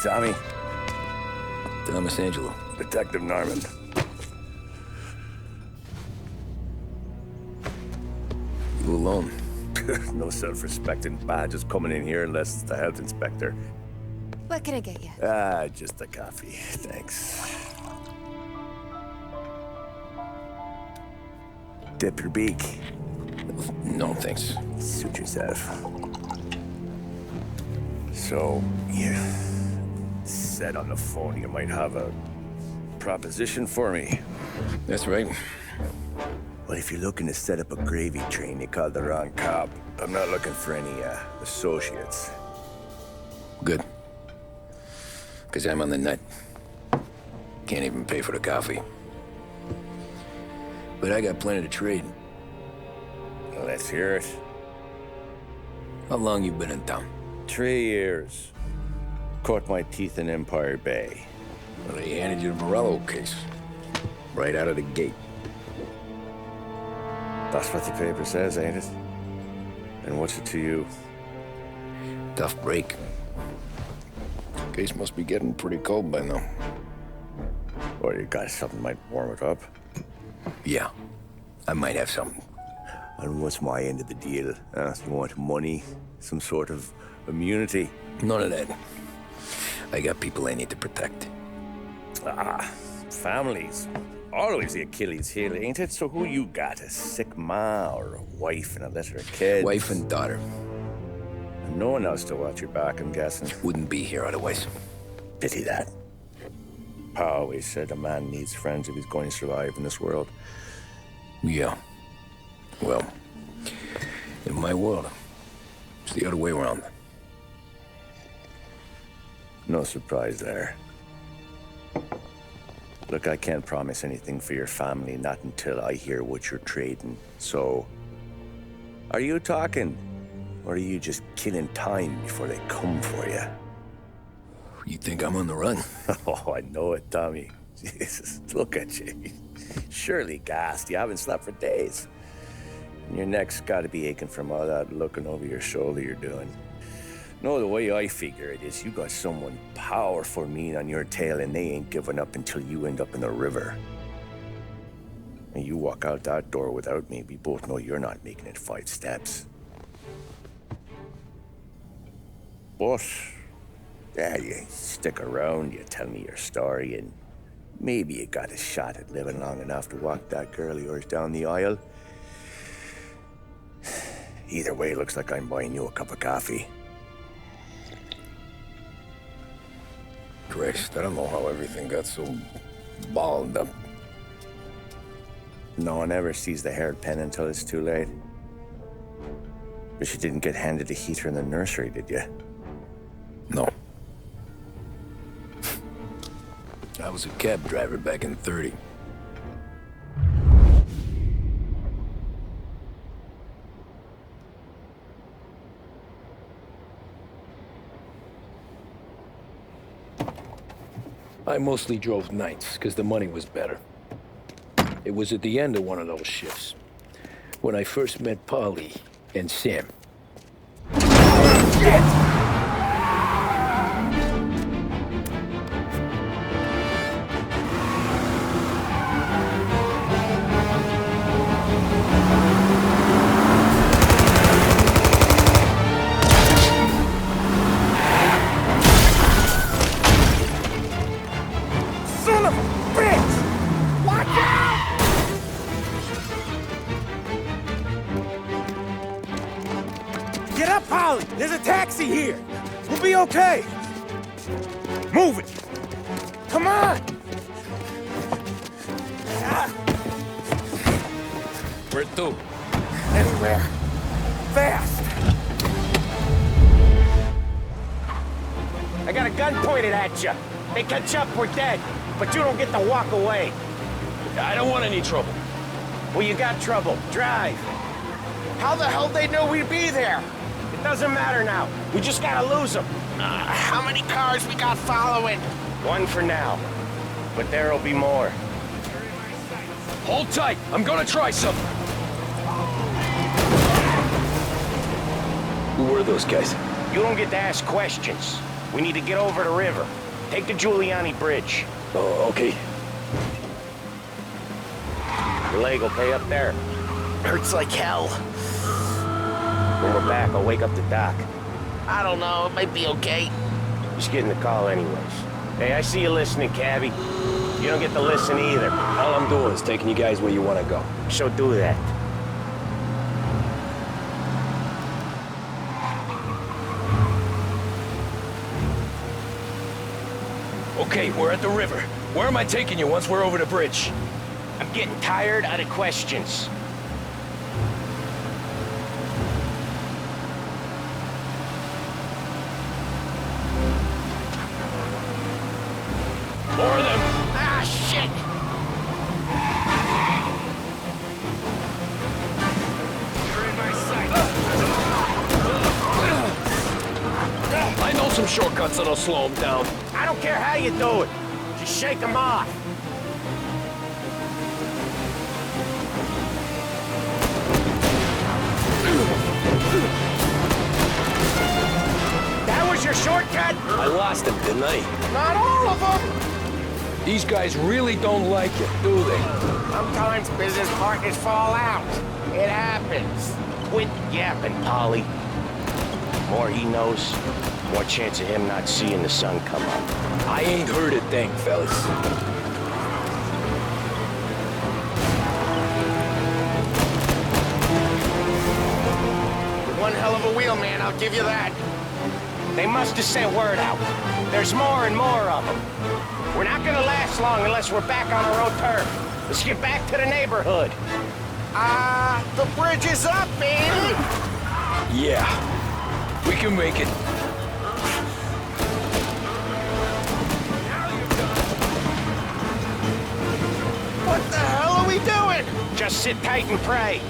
Tommy. Thomas Angelo. Detective Norman. You alone? No self-respecting badges coming in here unless it's the health inspector. What can I get you? Just a coffee. Thanks. Dip your beak. No, thanks. Suit yourself. So, you said on the phone you might have a proposition for me. That's right. Well, if you're looking to set up a gravy train, you called the wrong cop. I'm not looking for any, associates. Good. Because I'm on the nut. Can't even pay for the coffee. But I got plenty to trade. Well, let's hear it. How long you been in town? 3 years. Caught my teeth in Empire Bay. Well, they handed you the Morello case. Right out of the gate. That's what the paper says, ain't it? And what's it to you? Tough break. Case must be getting pretty cold by now. Or you got something might warm it up? Yeah, I might have something. And what's my end of the deal? You want money? Some sort of immunity? None of that. I got people I need to protect. Families. Always the Achilles heel, ain't it? So who you got? A sick ma or a wife and a litter of kids? Wife and daughter. And no one else to watch your back, I'm guessing. Wouldn't be here otherwise. Pity that. Pa always said a man needs friends if he's going to survive in this world. Yeah. Well, in my world, it's the other way around. No surprise there. Look, I can't promise anything for your family, not until I hear what you're trading. So, are you talking? Or are you just killing time before they come for you? You think I'm on the run? Oh, I know it, Tommy. Jesus, look at you. Surely gassed. You haven't slept for days. And your neck's got to be aching from all that looking over your shoulder you're doing. No, the way I figure it is you got someone powerful mean on your tail and they ain't giving up until you end up in the river. And you walk out that door without me, we both know you're not making it 5 steps. But, yeah, you stick around, you tell me your story, and maybe you got a shot at living long enough to walk that girl of yours down the aisle. Either way, looks like I'm buying you a cup of coffee. Christ, I don't know how everything got so balled up. No one ever sees the haired pen until it's too late. But you didn't get handed a heater in the nursery, did you? No. I was a cab driver back in '30. I mostly drove nights, because the money was better. It was at the end of one of those shifts, when I first met Polly and Sam. Shit! Get up, Polly! There's a taxi here! We'll be okay! Move it! Come on! Where to? Anywhere. Fast! I got a gun pointed at you. They catch up, we're dead. But you don't get to walk away. I don't want any trouble. Well, you got trouble. Drive. How the hell they know we'd be there? It doesn't matter now. We just gotta lose them. How many cars we got following? One for now. But there'll be more. Hold tight. I'm gonna try something. Who were those guys? You don't get to ask questions. We need to get over the river. Take the Giuliani Bridge. Oh, okay. Your leg okay up there? Hurts like hell. When we're back, I'll wake up the doc. I don't know, it might be okay. Just getting the call anyways. Hey, I see you listening, Cabby. You don't get to listen either. All I'm doing is taking you guys where you want to go. So do that. Okay, we're at the river. Where am I taking you once we're over the bridge? I'm getting tired of the questions. More of them. Ah, shit! You're in my sight. I know some shortcuts that'll slow them down. I don't care how you do it. Just shake them off. That was your shortcut? I lost them, didn't I? Not all of them. These guys really don't like it, do they? Sometimes business partners fall out. It happens. Quit yapping, Polly. More he knows, more chance of him not seeing the sun come up. I ain't heard a thing, fellas. One hell of a wheel, man, I'll give you that. They must have sent word out. There's more and more of them. We're not gonna last long unless we're back on our own turf. Let's get back to the neighborhood. The bridge is up, baby! Yeah, we can make it. What the hell are we doing? Just sit tight and pray.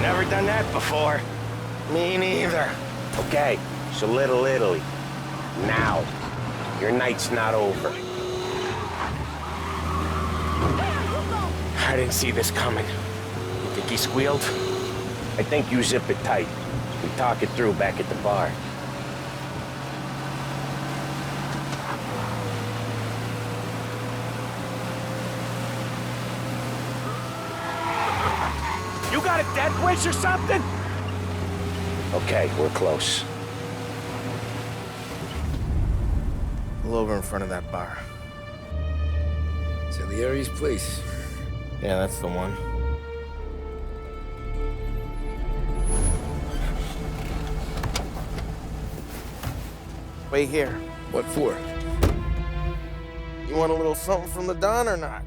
Never done that before. Me neither. Okay, so Little Italy. Now. Your night's not over. I didn't see this coming. You think he squealed? I think you zip it tight. We talk it through back at the bar. You got a death wish or something? Okay, we're close. Pull over in front of that bar. Salieri's place. Yeah, that's the one. Wait here. What for? You want a little something from the Don or not?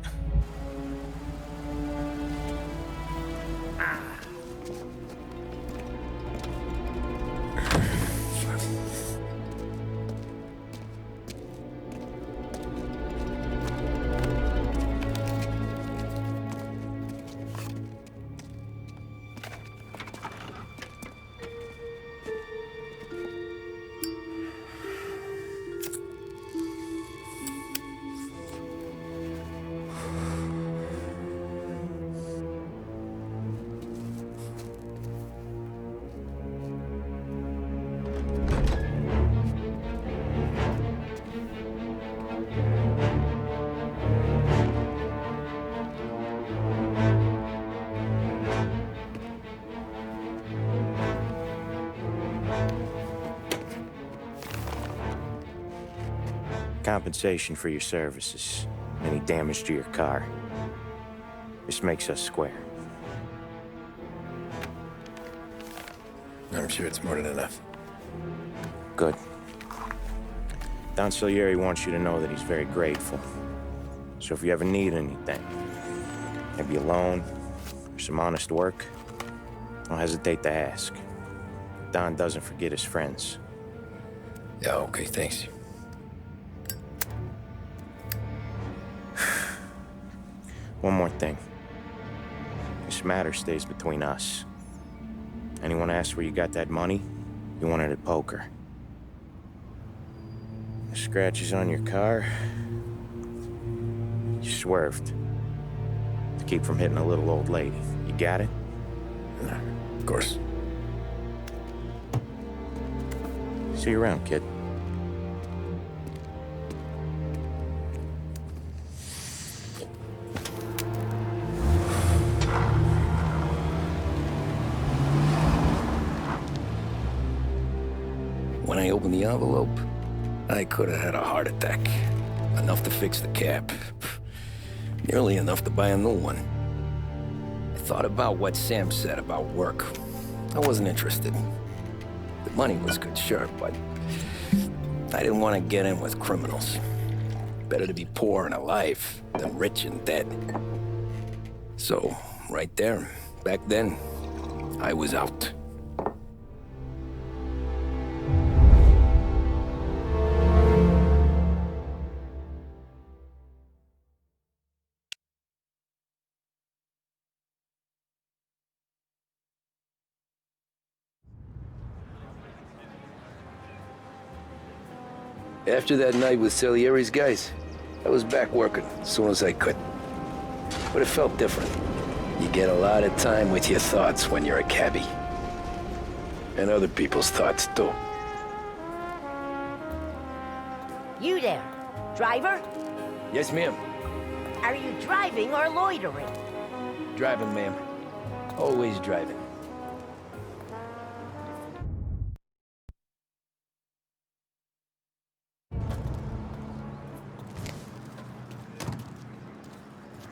Compensation for your services. Any damage to your car. This makes us square. I'm sure it's more than enough. Good. Don Salieri wants you to know that he's very grateful. So if you ever need anything, maybe a loan or some honest work, don't hesitate to ask. Don doesn't forget his friends. Yeah, okay, thanks. One more thing. This matter stays between us. Anyone asks where you got that money, you won it at poker. The scratches on your car, you swerved to keep from hitting a little old lady. You got it? course. See you around, kid. When I opened the envelope, I could have had a heart attack. Enough to fix the cab. Nearly enough to buy a new one. I thought about what Sam said about work. I wasn't interested. The money was good, sure, but I didn't want to get in with criminals. Better to be poor and alive than rich and dead. So, right there, back then, I was out. After that night with Salieri's guys, I was back working as soon as I could. But it felt different. You get a lot of time with your thoughts when you're a cabbie. And other people's thoughts, too. You there, driver? Yes, ma'am. Are you driving or loitering? Driving, ma'am. Always driving.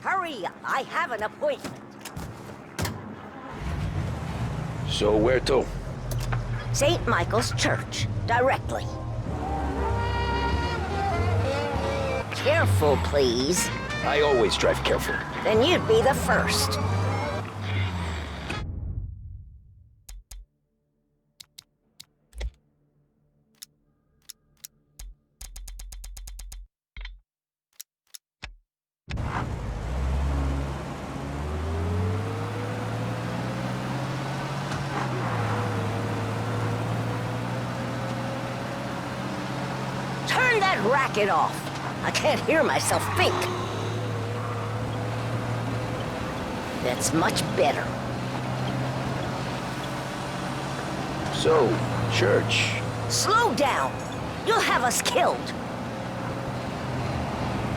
Hurry up, I have an appointment. So where to? St. Michael's Church, directly. Careful, please. I always drive careful. Then you'd be the first. Turn that racket off. I can't hear myself think. That's much better. So, church. Slow down. You'll have us killed.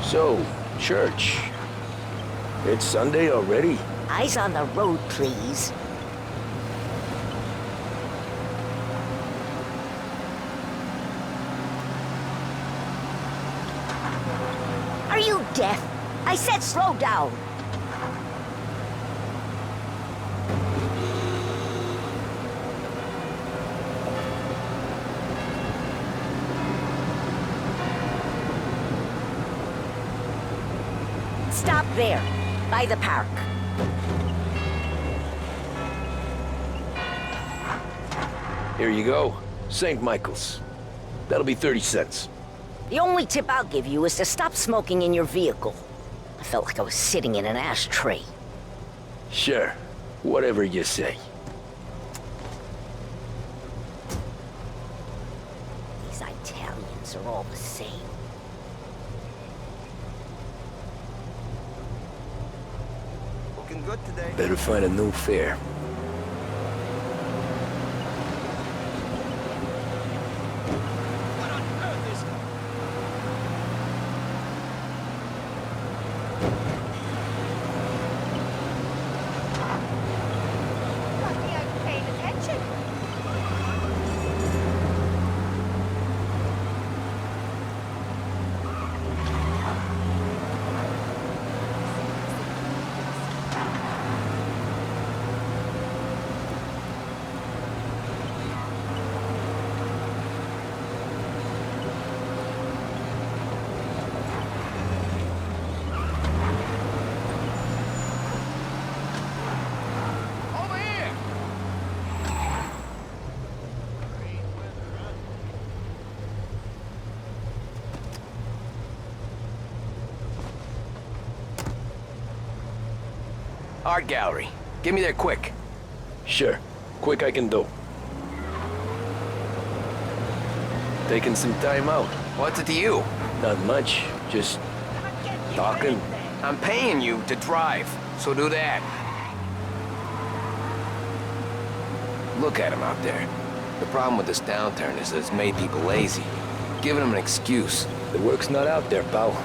So, church. It's Sunday already? Eyes on the road, please. Are you deaf? I said slow down. Stop there, by the park. Here you go. St. Michael's. That'll be 30 cents. The only tip I'll give you is to stop smoking in your vehicle. I felt like I was sitting in an ashtray. Sure. Whatever you say. These Italians are all the same. Looking good today. Better find a new fare. Lucky I paid attention. Art gallery. Get me there quick. Sure. Quick I can do. Taking some time out. What's it to you? Not much. Just talking. I'm paying you to drive, so do that. Look at him out there. The problem with this downturn is that it's made people lazy. Giving them an excuse. The work's not out there, pal.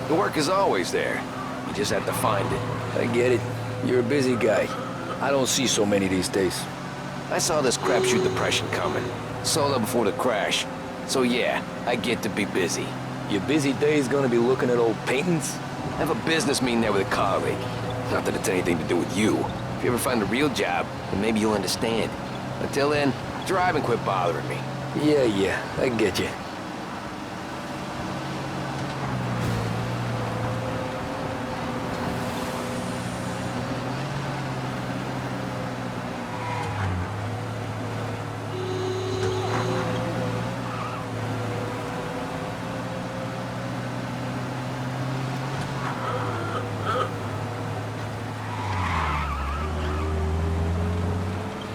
The work is always there. You just have to find it. I get it. You're a busy guy. I don't see so many these days. I saw this crapshoot depression coming. Sold out before the crash. So yeah, I get to be busy. Your busy day's gonna be looking at old paintings? I have a business meeting there with a colleague. Not that it's anything to do with you. If you ever find a real job, then maybe you'll understand. Until then, drive and quit bothering me. Yeah, I get you.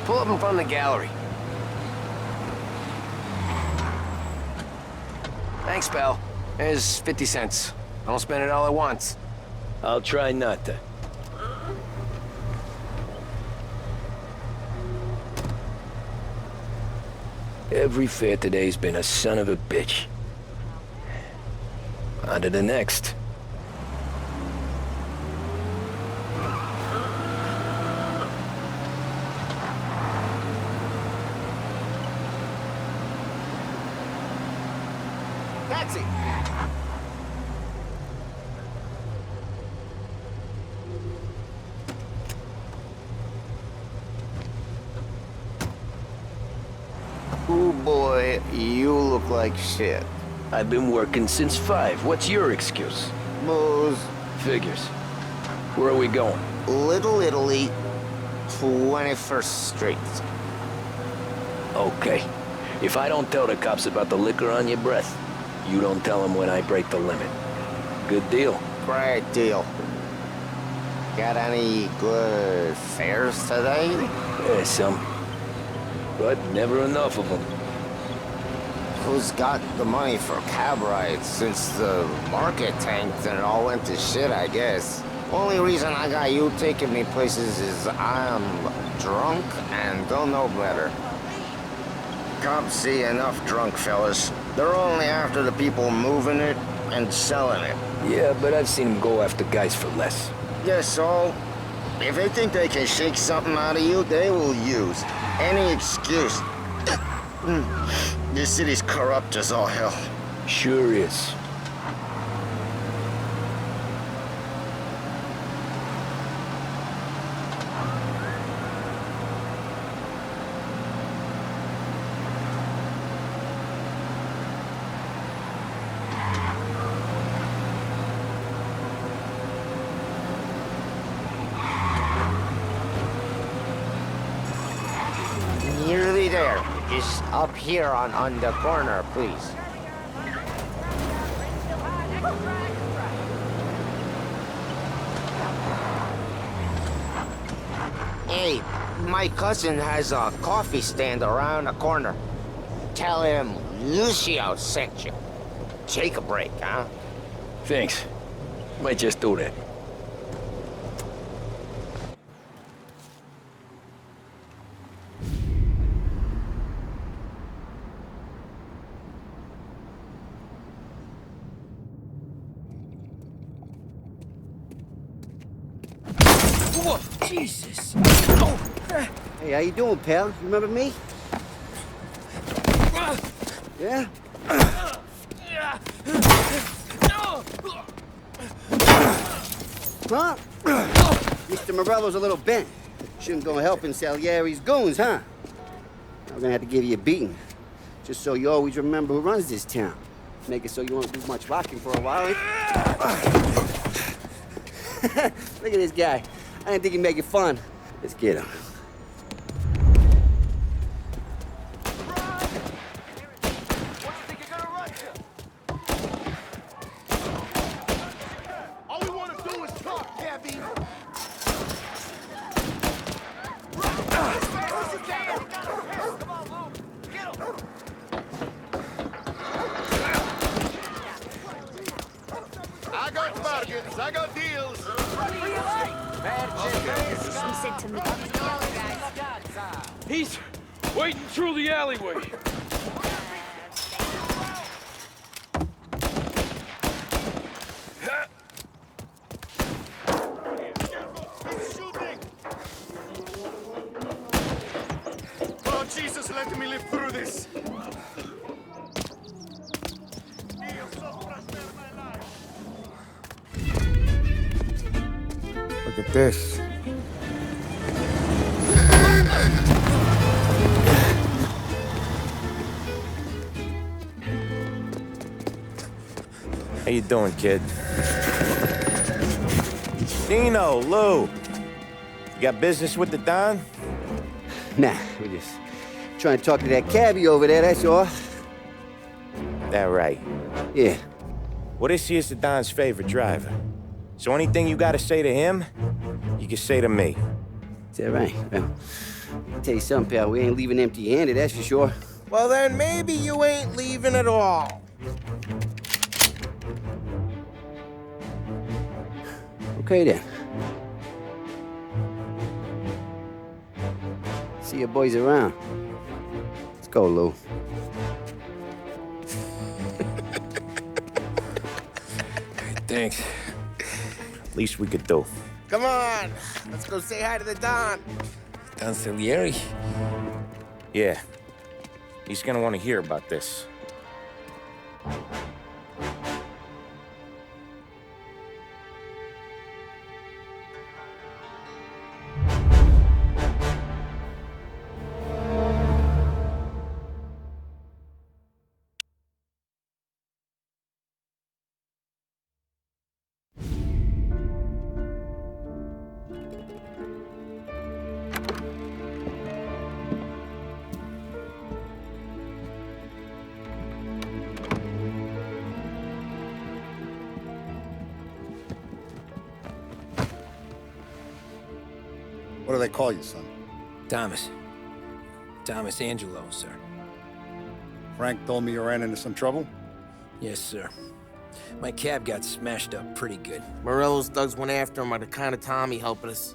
Pull up in front of the gallery. Thanks, pal. There's 50 cents. Don't spend it all at once. I'll try not to. Every fare today's been a son of a bitch. On to the next. Taxi! Ooh, boy, you look like shit. I've been working since 5. What's your excuse? Booze. Figures. Where are we going? Little Italy, 21st Street. Okay. If I don't tell the cops about the liquor on your breath, you don't tell them when I break the limit. Good deal. Great deal. Got any good fares today? Yeah, some. But never enough of them. Who's got the money for cab rides since the market tanked and it all went to shit, I guess? Only reason I got you taking me places is I'm drunk and don't know better. Cops see enough drunk fellas. They're only after the people moving it and selling it. Yeah, but I've seen them go after guys for less. Yes, so if they think they can shake something out of you, they will use any excuse. This city's corrupt as all hell. Sure is. Nearly there. Just up here on the corner, please. Hey, my cousin has a coffee stand around the corner. Tell him Lucio sent you. Take a break, huh? Thanks. Might just do that. Whoa, Jesus! Hey, how you doing, pal? You remember me? Yeah? Huh? Mr. Morello's a little bent. Shouldn't go helping Salieri's goons, huh? I'm gonna have to give you a beating. Just so you always remember who runs this town. Make it so you won't do much rocking for a while. Look at this guy. I didn't think he'd make it fun. Let's get him. All we want to do is talk, Gabby. I got bargains, I got deals. He said to me. He's waiting through the alleyway. Oh, Jesus, let me live through this. Look at this. How you doing, kid? Dino, Lou. You got business with the Don? Nah, we're just trying to talk to that cabbie over there, that's all. That right. Yeah. Well, this here's the Don's favorite driver. So anything you gotta say to him, you can say to me. Is that right? Well, I'll tell you something, pal. We ain't leaving empty-handed, that's for sure. Well, then maybe you ain't leaving at all. Okay, then. See your boys around. Let's go, Lou. Thanks. Least we could do. Come on, let's go say hi to the Don. Don Salieri? Yeah. He's gonna want to hear about this. What do they call you, son? Thomas. Thomas Angelo, sir. Frank told me you ran into some trouble? Yes, sir. My cab got smashed up pretty good. Morello's thugs went after him on account of Tommy helping us.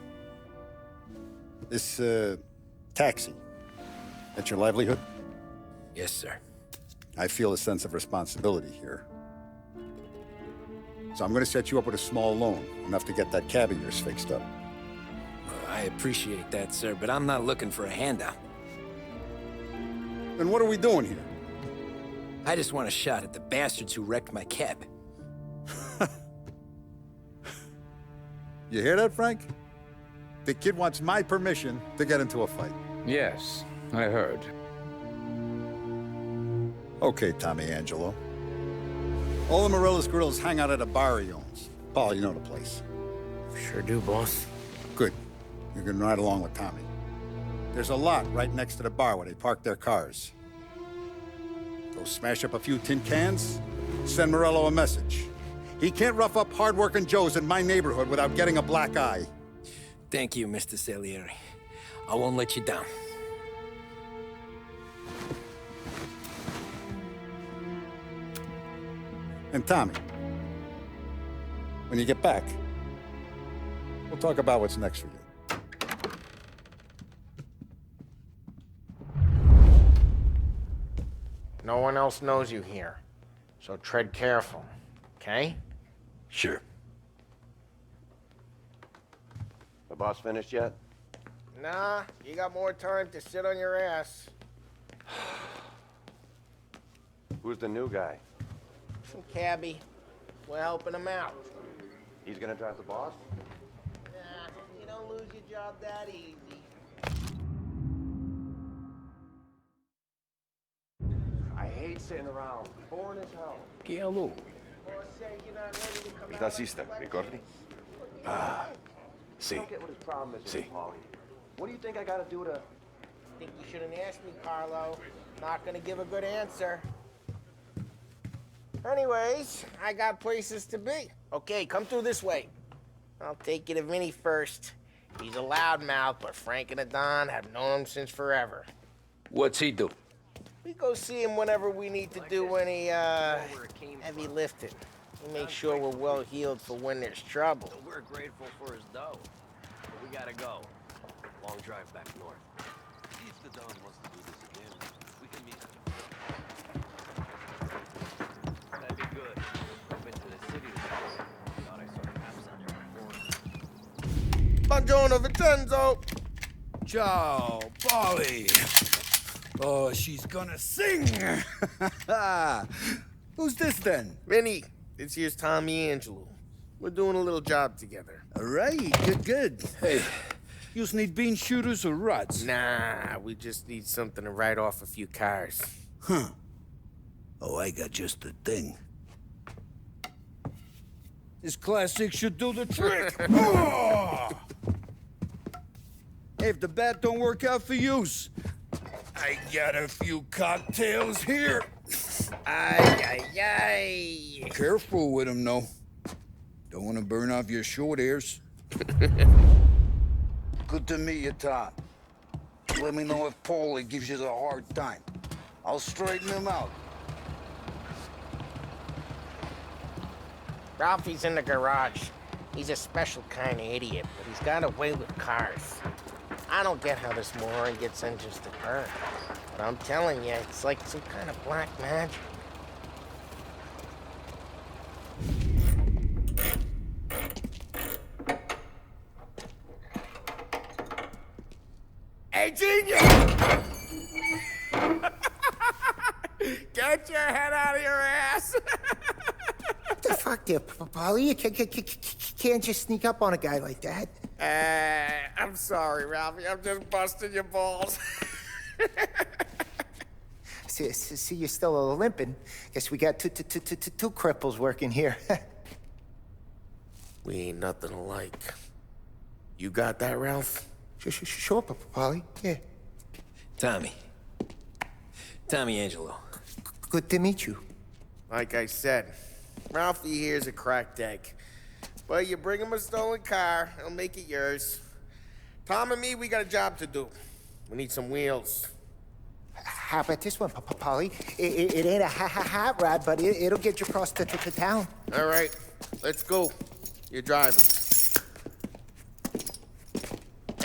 This, taxi, that's your livelihood? Yes, sir. I feel a sense of responsibility here. So I'm gonna set you up with a small loan, enough to get that cab of yours fixed up. I appreciate that, sir, but I'm not looking for a handout. Then what are we doing here? I just want a shot at the bastards who wrecked my cab. You hear that, Frank? The kid wants my permission to get into a fight. Yes, I heard. Okay, Tommy Angelo. All the Morello's girls hang out at a bar he owns. Paul, you know the place. Sure do, boss. Good. You can ride along with Tommy. There's a lot right next to the bar where they park their cars. Go smash up a few tin cans, send Morello a message. He can't rough up hard-working Joes in my neighborhood without getting a black eye. Thank you, Mr. Salieri. I won't let you down. And Tommy, when you get back, we'll talk about what's next for you. No one else knows you here, so tread careful, okay? Sure. The boss finished yet? Nah, you got more time to sit on your ass. Who's the new guy? Some cabbie. We're helping him out. He's gonna drive the boss? Nah, you don't lose your job that easy. I hate sitting around. Boring as hell. Hello. Boss said you're not ready to come Mi out. tassista, ricordi? Ah, I sì. don't get what his problem is See. with Paulie. What do you think I gotta do to... Think you shouldn't ask me, Carlo. Not gonna give a good answer. Anyways, I got places to be. Okay, come through this way. I'll take you to Vinny first. He's a loudmouth, but Frank and the Don have known him since forever. What's he do? We go see him whenever we need to do any, heavy lifting. We make sure we're well healed for when there's trouble. We're grateful for his dough, but we gotta go. Long drive back north. It's the Don wants to do this again, we can meet. That'd be good. I've been to the city this morning. Thought I saw cops on there before. Buongiorno, Vincenzo. Ciao, Polly. Oh, she's gonna sing. Who's this then? Vinny, this here's Tommy Angelo. We're doing a little job together. All right, good. Hey, you need bean shooters or rods? Nah, we just need something to write off a few cars. Huh. Oh, I got just the thing. This classic should do the trick. Oh! Hey, if the bat don't work out for yous, I got a few cocktails here. Ay, ay, ay. Careful with them, though. Don't want to burn off your short hairs. Good to meet you, Tom. Let me know if Paulie gives you the hard time. I'll straighten him out. Ralphie's in the garage. He's a special kind of idiot, but he's got a way with cars. I don't get how this moron gets engines to burn. But I'm telling you, it's like some kind of black magic. Hey, genius! Get your head out of your ass! What the fuck there, Polly? You can't just sneak up on a guy like that. I'm sorry, Ralphie. I'm just busting your balls. See, you're still limping. Guess we got two cripples working here. We ain't nothing alike. You got that, Ralph? Sure, Polly. Yeah. Tommy Angelo. Good to meet you. Like I said, Ralphie here's a cracked egg. But you bring him a stolen car, he'll make it yours. Tom and me, we got a job to do. We need some wheels. How about this one, Polly? It ain't a hot rod, but it'll get you across to town. All right, let's go. You're driving.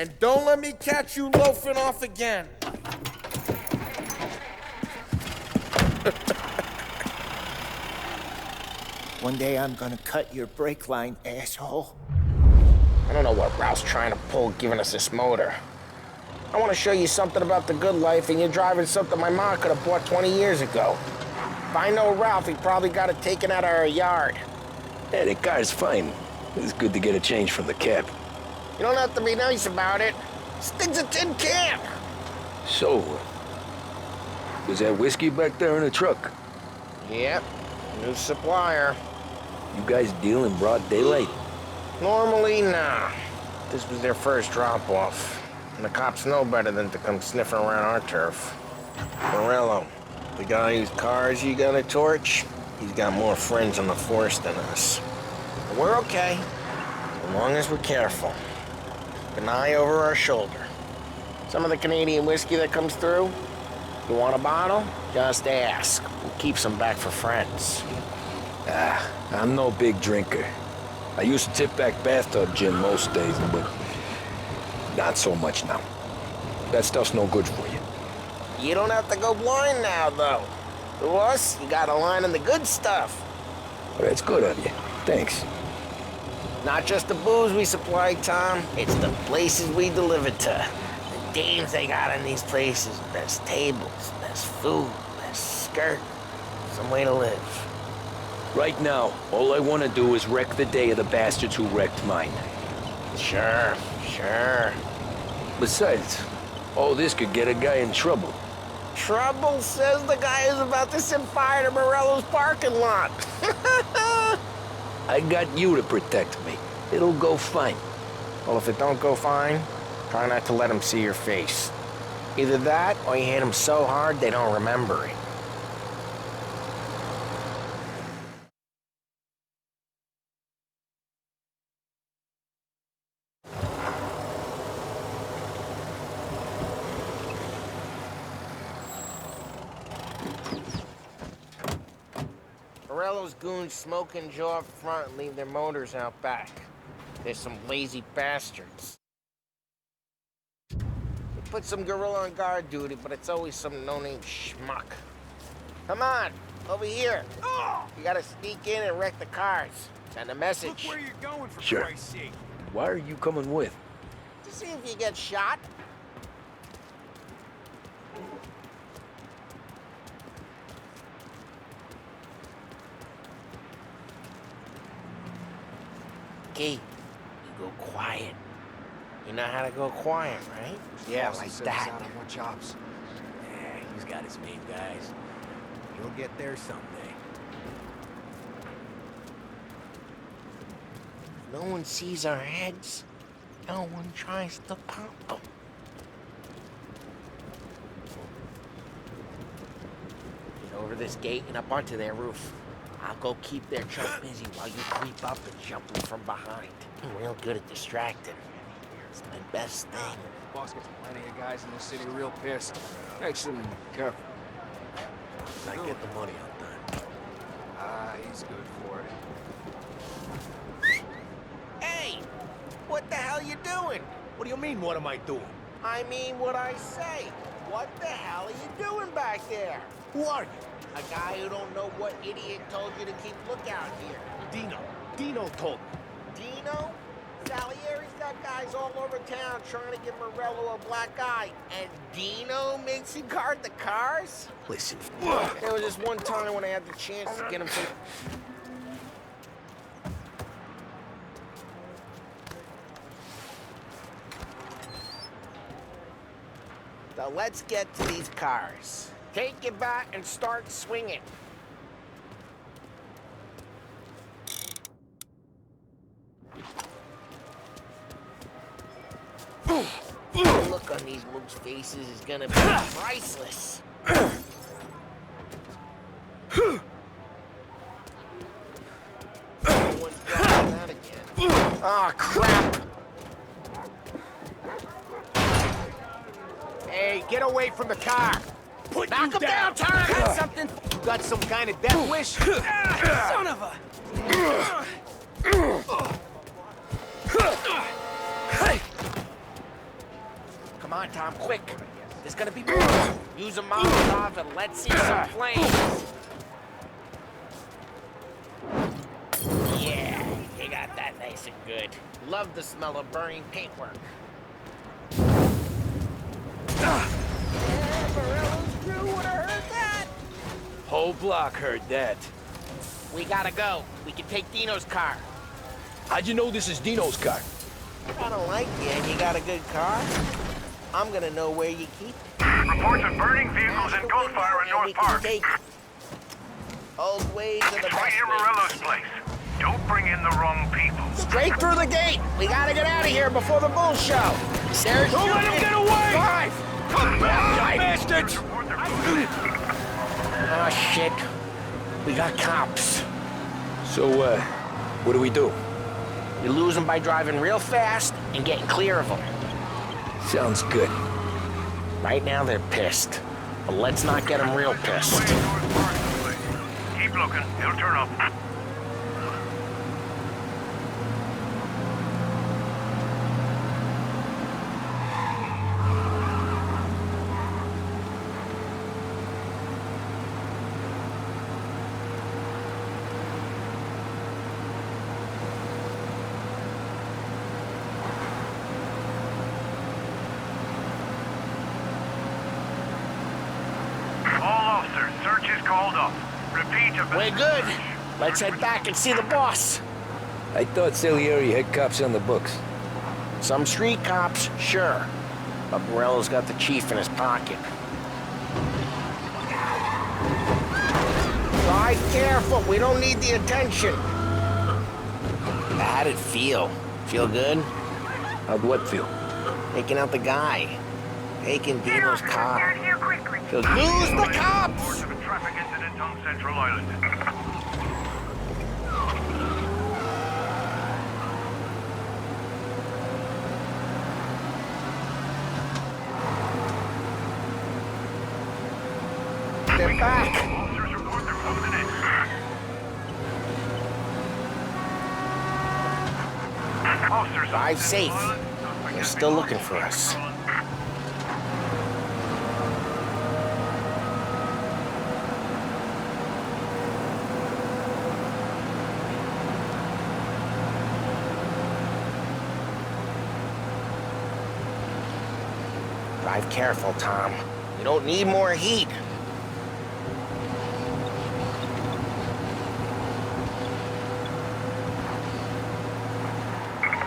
And don't let me catch you loafing off again. One day I'm gonna cut your brake line, asshole. I don't know what Ralph's trying to pull giving us this motor. I want to show you something about the good life, and you're driving something my mom could have bought 20 years ago. If I know Ralph, he probably got it taken out of our yard. Yeah, the car's fine. It's good to get a change from the cab. You don't have to be nice about it. This thing's a tin can. So, was that whiskey back there in the truck? Yep, new supplier. You guys deal in broad daylight? Normally, nah. This was their first drop-off. And the cops know better than to come sniffing around our turf. Morello, the guy whose cars you got a torch, he's got more friends on the force than us. But we're okay, as long as we're careful. Keep an eye over our shoulder. Some of the Canadian whiskey that comes through, you want a bottle? Just ask. We'll keep some back for friends. I'm no big drinker. I used to tip back bathtub gin most days, but not so much now. That stuff's no good for you. You don't have to go blind now, though. To us, you got a line on the good stuff. Well, that's good of you. Thanks. Not just the booze we supply, Tom. It's the places we deliver to. The dames they got in these places. There's tables, there's food, there's skirt. Some way to live. Right now, all I want to do is wreck the day of the bastards who wrecked mine. Sure. Besides, all this could get a guy in trouble. Trouble, says the guy who's about to set fire to Morello's parking lot. I got you to protect me. It'll go fine. Well, if it don't go fine, try not to let him see your face. Either that, or you hit him so hard they don't remember it. Morello's goons smoke and jaw up front and leave their motors out back. There's some lazy bastards. We're Put some gorilla on guard duty, but it's always some no-name schmuck. Come on, over here. You gotta sneak in and wreck the cars. Send a message. Look where you're going, for Sure. Christ's sake. Why are you coming with? To see if you get shot. Key, you go quiet. You know how to go quiet, right? Yeah, like that. Out on more jobs. Yeah, he's got his main guys. He'll get there someday. No one sees our heads. No one tries to pop them. Get over this gate and up onto their roof. I'll go keep their chump busy while you creep up and jump them from behind. I'm real good at distracting. It's my best thing. Boss gets plenty of guys in this city real pissed. Makes them careful. I get the money on time. Ah, he's good for it. Hey! What the hell you doing? What do you mean, what am I doing? I mean what I say. What the hell are you doing back there? Who are you? A guy who don't know what idiot told you to keep lookout here. Dino. Dino told me. Dino? Salieri's got guys all over town trying to give Morello a black eye. And Dino makes him guard the cars? Listen. There was just one time when I had the chance to get him to... So let's get to these cars. Take it back and start swinging. The look on these mooks' faces is gonna be priceless. No one's driving that again. Oh, crap! Hey, get away from the car! Knock him down, Tom! Got something? Got some kind of death wish? Son of a... Come on, Tom, quick. There's gonna be more. Use a Molotov and let's see some flames. Yeah, you got that nice and good. Love the smell of burning paintwork. Yeah, Morello's crew would have heard that. Whole block heard that. We gotta go. We can take Dino's car. How'd you know this is Dino's car? I don't like you and you got a good car. I'm gonna know where you keep it. Reports of burning vehicles and gunfire in North Park. Old ways are the Right best near ways. Morello's place. Don't bring in the wrong people. Straight through the gate. We gotta get out of here before the bull show. Sarah's Don't let him get away! Drive! Come back, you bastards! Oh, shit. We got cops. So, what do we do? You lose them by driving real fast and getting clear of them. Sounds good. Right now, they're pissed. But let's not get them real pissed. Keep looking. He'll turn up. All officers, search is called up. Repeat. We're good. Let's head back and see the boss. I thought Salieri had cops on the books. Some street cops, sure. But Morello's got the chief in his pocket. Drive careful. We don't need the attention. How'd it feel? Feel good? How'd what feel? Taking out the guy. Taking Dino's car. Here quickly. Lose the cops! Reports of a traffic incident on Central Island. They're back. Officers report they're closing in. Officers. Drive safe. They're still looking for us. Drive careful, Tom. You don't need more heat.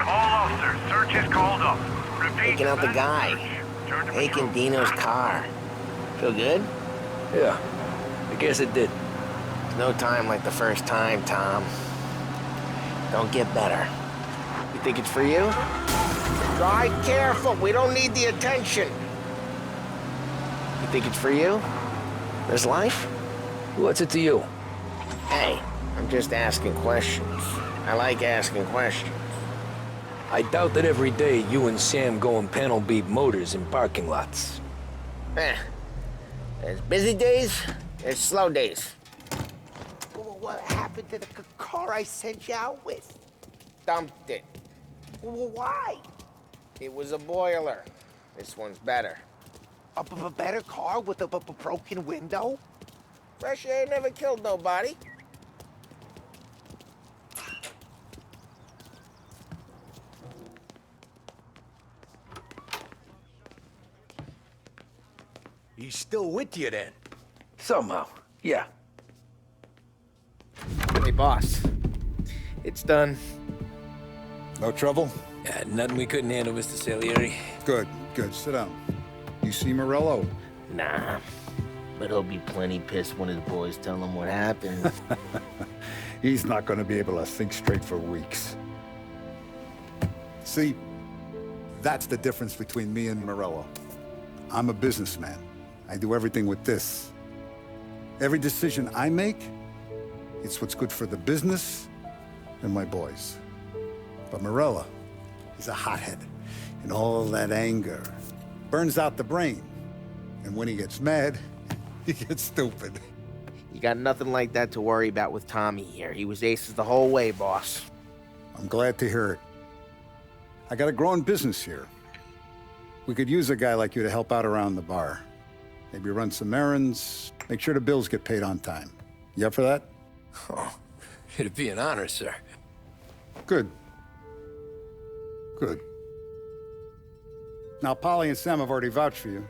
All officers, search is called up. Repeat. Taking out the guy. Turn to Taking patrol. Dino's car. Feel good? Yeah, I guess it did. No time like the first time, Tom. Don't get better. You think it's for you? Drive careful. We don't need the attention. You think it's for you? This life? What's it to you? Hey, I'm just asking questions. I like asking questions. I doubt that every day you and Sam go and panel beat motors in parking lots. There's busy days, there's slow days. What happened to the car I sent you out with? Dumped it. Why? It was a boiler. This one's better. A better car with a broken window? Fresh air never killed nobody. He's still with you then? Somehow, yeah. Hey, boss. It's done. No trouble? Yeah, nothing we couldn't handle, Mr. Salieri. Good, good. Sit down. You see Morello? Nah, but he'll be plenty pissed when his boys tell him what happened. He's not going to be able to think straight for weeks. See, that's the difference between me and Morello. I'm a businessman. I do everything with this. Every decision I make, it's what's good for the business and my boys. But Morello, he's a hothead. And all that anger burns out the brain. And when he gets mad, he gets stupid. You got nothing like that to worry about with Tommy here. He was aces the whole way, boss. I'm glad to hear it. I got a growing business here. We could use a guy like you to help out around the bar. Maybe run some errands, make sure the bills get paid on time. You up for that? Oh, it'd be an honor, sir. Good. Good. Now, Polly and Sam have already vouched for you.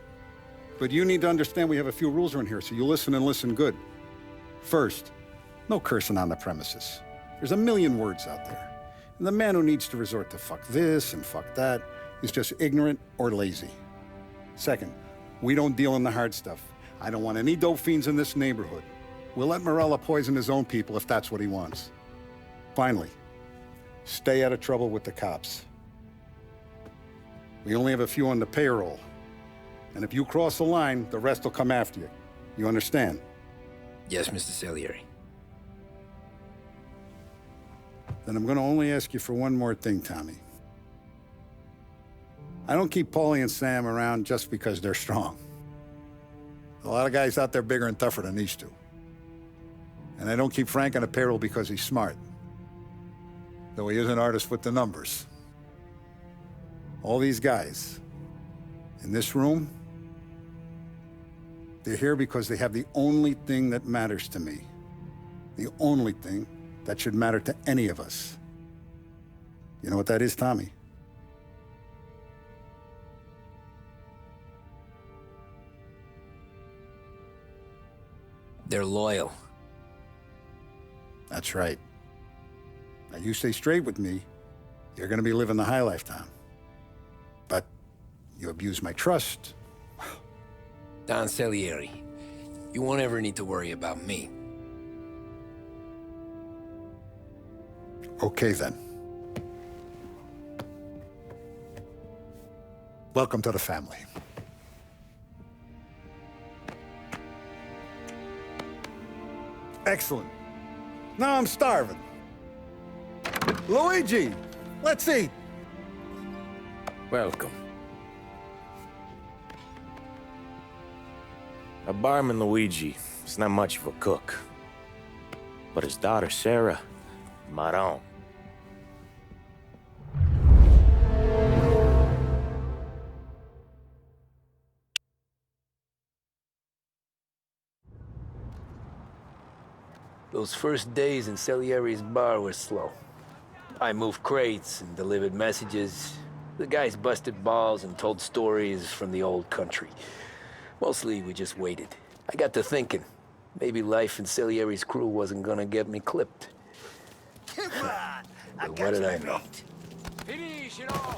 But you need to understand we have a few rules around here, so you listen and listen good. First, no cursing on the premises. There's a million words out there. And the man who needs to resort to fuck this and fuck that is just ignorant or lazy. Second, we don't deal in the hard stuff. I don't want any dope fiends in this neighborhood. We'll let Morella poison his own people if that's what he wants. Finally, stay out of trouble with the cops. We only have a few on the payroll. And if you cross the line, the rest will come after you. You understand? Yes, Mr. Salieri. Then I'm gonna only ask you for one more thing, Tommy. I don't keep Paulie and Sam around just because they're strong. A lot of guys out there bigger and tougher than these two. And I don't keep Frank on the payroll because he's smart. Though he is an artist with the numbers. All these guys in this room, they're here because they have the only thing that matters to me. The only thing that should matter to any of us. You know what that is, Tommy? They're loyal. That's right. Now, you stay straight with me, you're gonna be living the high life, Tom. But you abuse my trust. Don Salieri, you won't ever need to worry about me. Okay, then. Welcome to the family. Excellent. Now I'm starving. Luigi, let's eat. Welcome. A barman, Luigi, is not much of a cook. But his daughter, Sarah, Maron. Those first days in Salieri's bar were slow. I moved crates and delivered messages. The guys busted balls and told stories from the old country. Mostly, we just waited. I got to thinking, maybe life in Salieri's crew wasn't gonna get me clipped. But what did I know?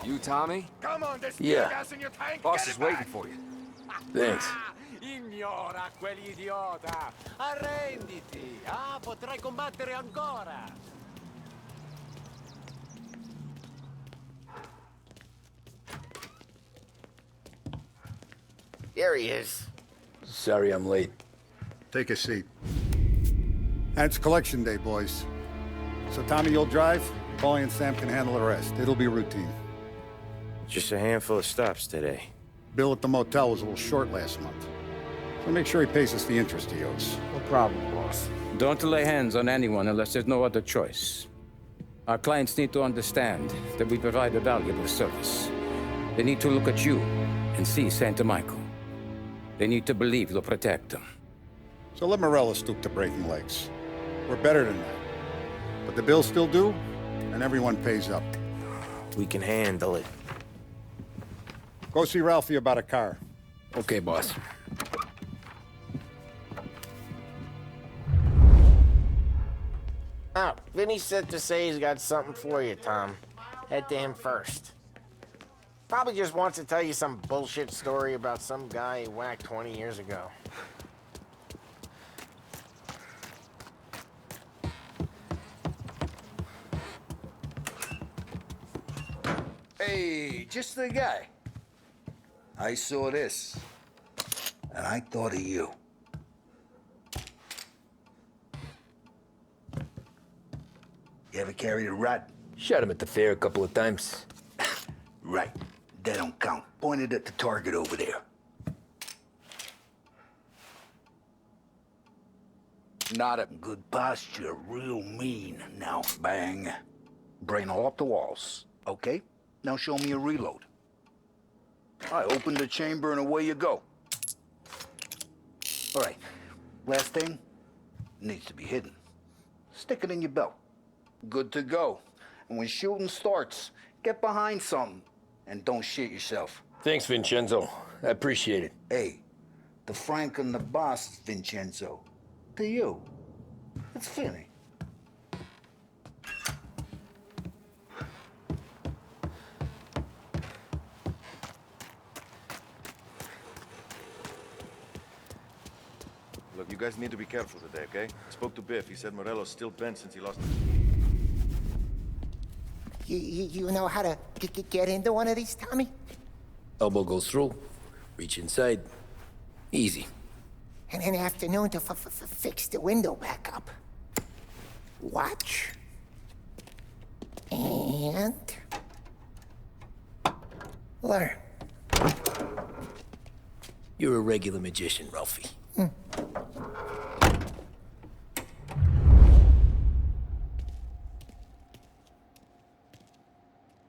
You, Tommy? Come on, there's Yeah. gas in your tank. Boss Get is it waiting back. for you. Thanks. Ignora quell'idiota! Arrenditi! Ah, potrai combattere ancora! Here he is. Sorry I'm late. Take a seat. And it's collection day, boys. So Tommy, you'll drive. Paulie and Sam can handle the rest. It'll be routine. Just a handful of stops today. Bill at the motel was a little short last month. So make sure he pays us the interest he owes. No problem, boss. Don't lay hands on anyone unless there's no other choice. Our clients need to understand that we provide a valuable service. They need to look at you and see Santa Michael. They need to believe you'll protect them. So let Morello stoop to breaking legs. We're better than that. But the bills still due, and everyone pays up. We can handle it. Go see Ralphie about a car. Okay, boss. Oh, Vinny said to say he's got something for you, Tom. Head to him first. Probably just wants to tell you some bullshit story about some guy he whacked 20 years ago. Hey, just the guy. I saw this, and I thought of you. You ever carried a rat? Shot him at the fair a couple of times. Right. That don't count. Pointed at the target over there. Not a good posture, real mean. Now, bang. Brain all up the walls. Okay? Now show me a reload. I open the chamber and away you go. All right. Last thing needs to be hidden. Stick it in your belt. Good to go. And when shooting starts, get behind something and don't shit yourself. Thanks, Vincenzo. I appreciate it. Hey, the Frank and the boss, Vincenzo. To you. It's Vinny. Look, you guys need to be careful today, okay? I spoke to Biff. He said Morello's still bent since he lost... You know how to get into one of these, Tommy? Elbow goes through. Reach inside. Easy. And an afternoon to fix the window back up. Watch. And... learn. You're a regular magician, Ralphie.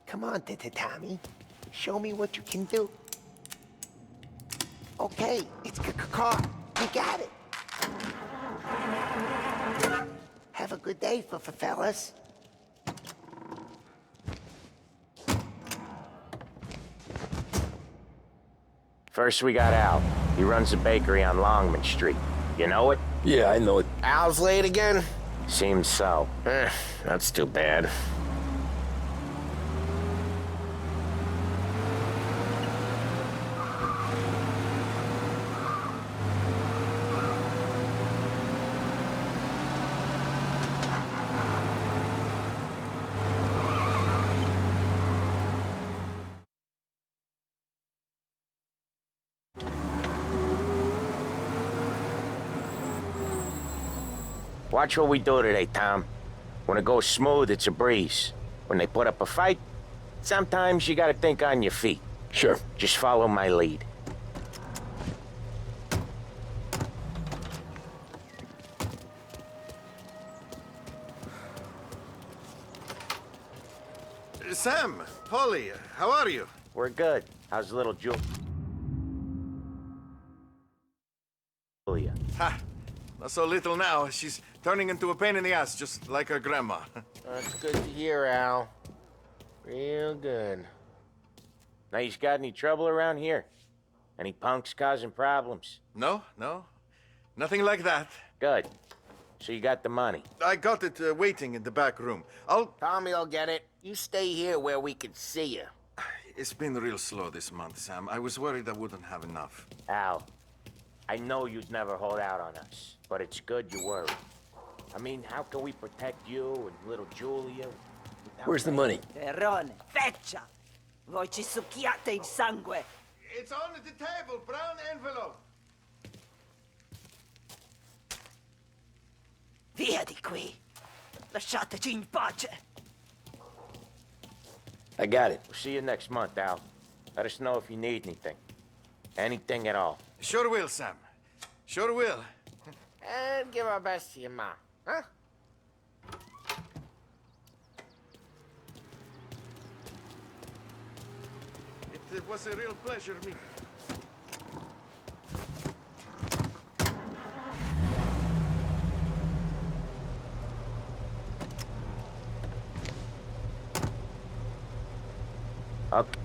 Come on, Tommy. Show me what you can do. Okay, it's caught. You got it. Have a good day, fellas. First we got Al. He runs a bakery on Longman Street. You know it? Yeah, I know it. Al's late again? Seems so. That's too bad. Watch what we do today, Tom. When it goes smooth, it's a breeze. When they put up a fight, sometimes you gotta think on your feet. Sure. Just follow my lead. Sam, Paulie, how are you? We're good. How's little Julia? Ha! Not so little now. She's turning into a pain in the ass, just like her grandma. That's good to hear, Al. Real good. Now, you got any trouble around here? Any punks causing problems? No, no. Nothing like that. Good. So you got the money? I got it waiting in the back room. Tommy will get it. You stay here where we can see you. It's been real slow this month, Sam. I was worried I wouldn't have enough. Al, I know you'd never hold out on us, but it's good you worry. I mean, how can we protect you and little Julia? Where's the money? Terrone, feccia! Voi ci succhiate il sangue! It's on the table, brown envelope. Via di qui! Lasciateci in pace! I got it. We'll see you next month, Al. Let us know if you need anything. Anything at all. Sure will, Sam. Sure will. And give our best to your mom, huh? It was a real pleasure meeting. Okay.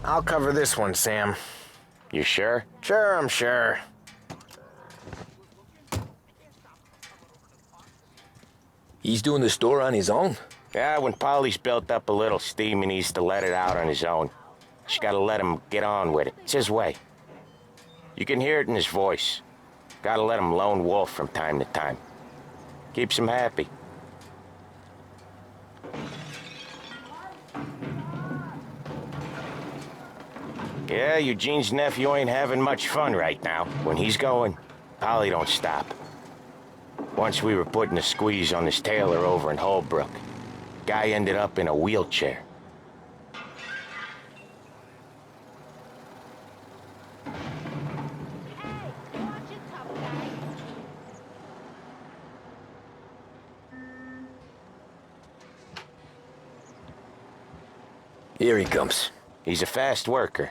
I'll cover this one, Sam. You sure? Sure, I'm sure. He's doing the store on his own? Yeah, when Polly's built up a little steam, he needs to let it out on his own. Just gotta let him get on with it. It's his way. You can hear it in his voice. Gotta let him lone wolf from time to time. Keeps him happy. Yeah, Eugene's nephew ain't having much fun right now. When he's going, Polly don't stop. Once we were putting a squeeze on this tailor over in Holbrook. Guy ended up in a wheelchair. Here he comes. He's a fast worker.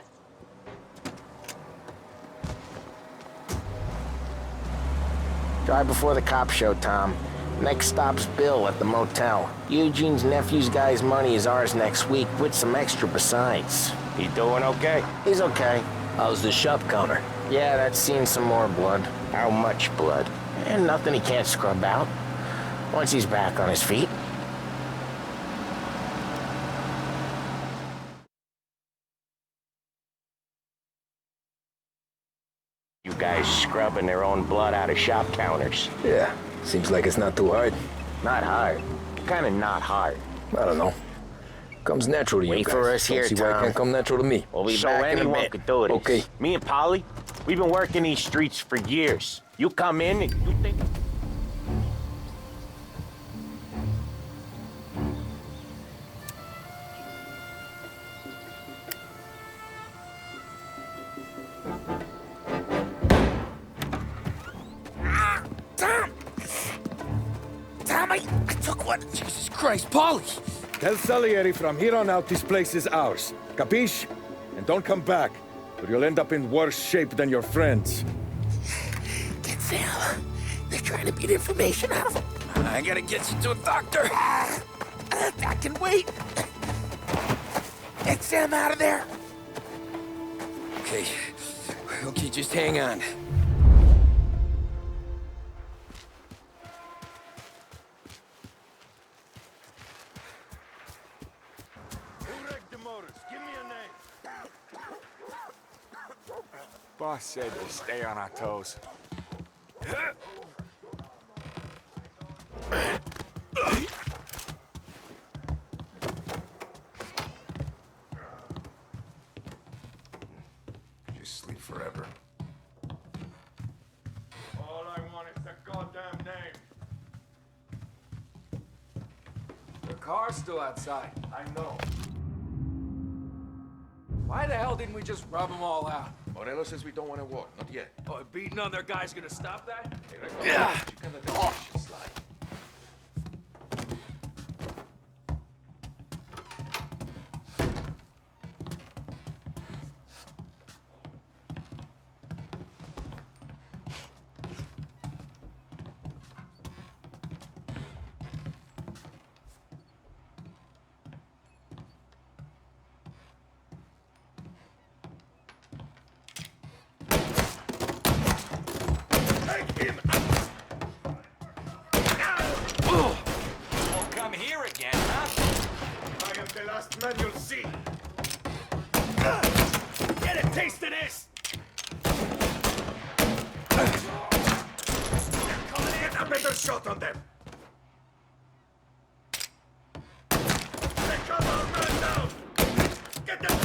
Drive before the cops show, Tom. Next stop's Bill at the motel. Eugene's nephew's guy's money is ours next week, with some extra besides. He doing okay? He's okay. How's the shop counter? Yeah, that's seen some more blood. How much blood? And nothing he can't scrub out. Once he's back on his feet. You guys scrubbing their own blood out of shop counters. Yeah, seems like it's not too hard. Not hard. Kinda not hard. I don't know. Comes natural to you Wait guys. for us Don't here, see why it Tom. can't come natural to me. We'll be So back in a anyone bit. could do it. Okay. Me and Polly, we've been working these streets for years. You come in and you think... Tom! Tom, I took one. Jesus Christ, Polly! Tell Salieri from here on out this place is ours. Capiche? And don't come back, or you'll end up in worse shape than your friends. Get Sam. They're trying to beat information out of him. I gotta get you to a doctor. I can wait. Get Sam out of there. Okay. Okay, just hang on. Boss said to stay on our toes. Just sleep forever. All I want is the goddamn name. The car's still outside. I know. Why the hell didn't we just rub them all out? Morello says we don't want to walk, not yet. Oh, beating on their guy's gonna stop that? Yeah. Slide. here again, huh? I am the last man you'll see. Get a taste of this! Get a better shot on them. They come on, man down. Get them.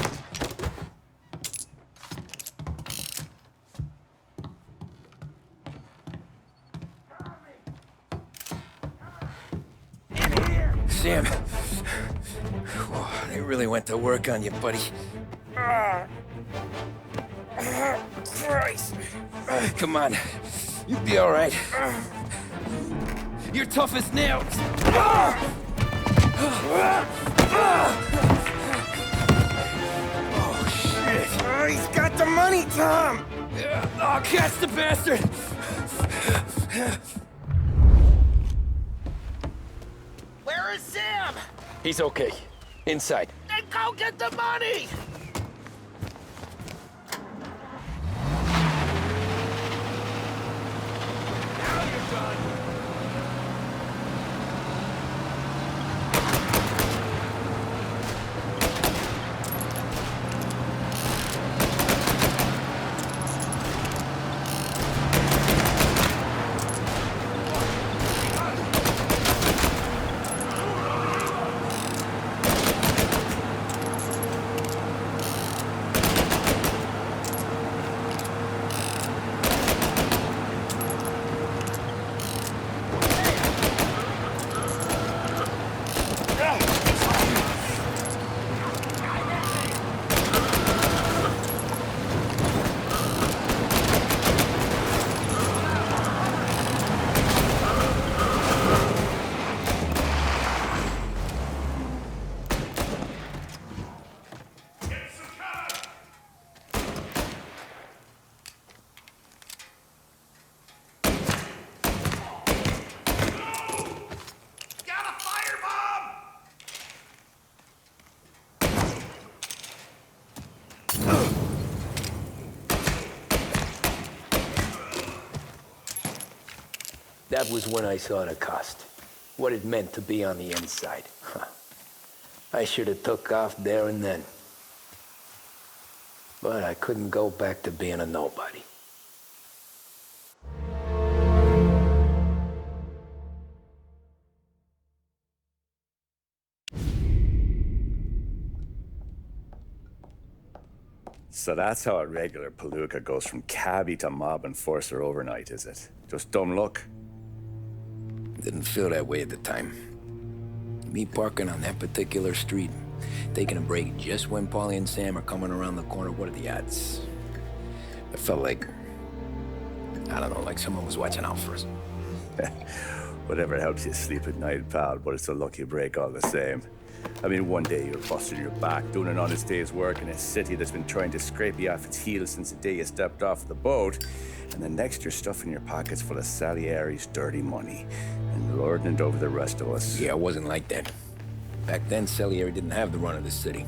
Sam. They really went to work on you, buddy. Christ. Come on. You'll be all right. You're tough as nails. Oh, shit. He's got the money, Tom! Oh, catch the bastard! Where is Sam? He's okay. Inside. Then go get the money! Now you're done. That was when I saw the cost. What it meant to be on the inside. Huh. I should have took off there and then. But I couldn't go back to being a nobody. So that's how a regular palooka goes from cabbie to mob enforcer overnight, is it? Just dumb luck? Didn't feel that way at the time. Me parking on that particular street, taking a break just when Paulie and Sam are coming around the corner, what are the odds? It felt like, I don't know, like someone was watching out for us. Whatever helps you sleep at night, pal, but it's a lucky break all the same. I mean, one day you're busting your back, doing an honest day's work in a city that's been trying to scrape you off its heels since the day you stepped off the boat, and the next you're stuffing your pockets full of Salieri's dirty money and lording it over the rest of us. Yeah, it wasn't like that. Back then, Salieri didn't have the run of the city.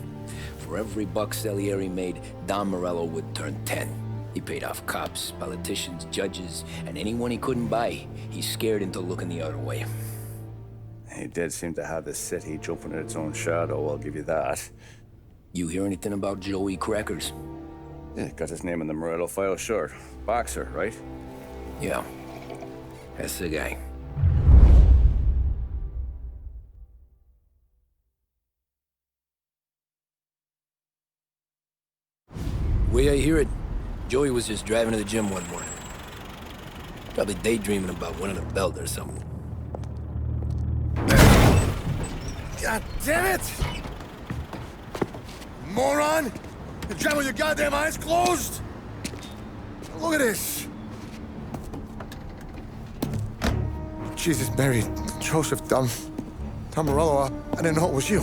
For every buck Salieri made, Don Morello would turn 10. He paid off cops, politicians, judges, and anyone he couldn't buy, he scared into looking the other way. He did seem to have the city jumping at its own shadow, I'll give you that. You hear anything about Joey Crackers? Yeah, got his name in the Morello file, sure. Boxer, right? Yeah, that's the guy. Way I hear it, Joey was just driving to the gym one morning. Probably daydreaming about winning a belt or something. God damn it! Moron! You're driving with your goddamn eyes closed? Look at this! Jesus, Mary, Joseph, Tom Morello, I didn't know it was you.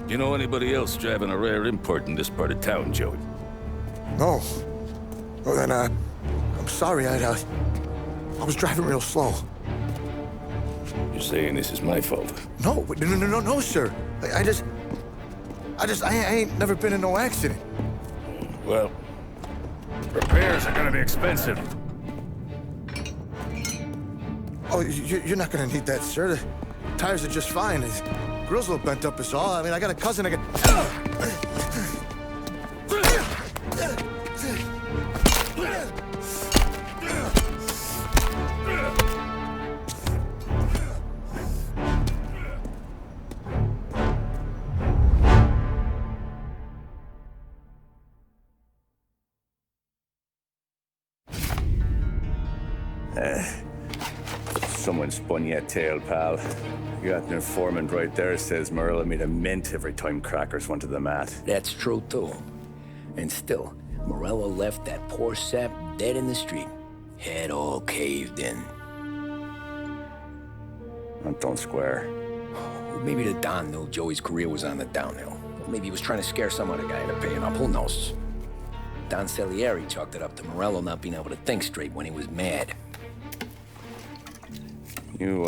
You know anybody else driving a rare import in this part of town, Joey? No. Well, then, I'm sorry, I was driving real slow. You're saying this is my fault? No, sir. I ain't never been in no accident. Well, repairs are gonna be expensive. Oh, you're not gonna need that, sir. The tires are just fine. His grill's a little bent up is all. I mean, I got a cousin I can... Someone spun you a tail, pal. You got an informant right there says Morello made a mint every time crackers went to the mat. That's true, too. And still, Morello left that poor sap dead in the street. Head all caved in. That don't square. Well, maybe the Don knew Joey's career was on the downhill. Or maybe he was trying to scare some other guy into paying up. Who knows? Don Salieri chalked it up to Morello not being able to think straight when he was mad. You,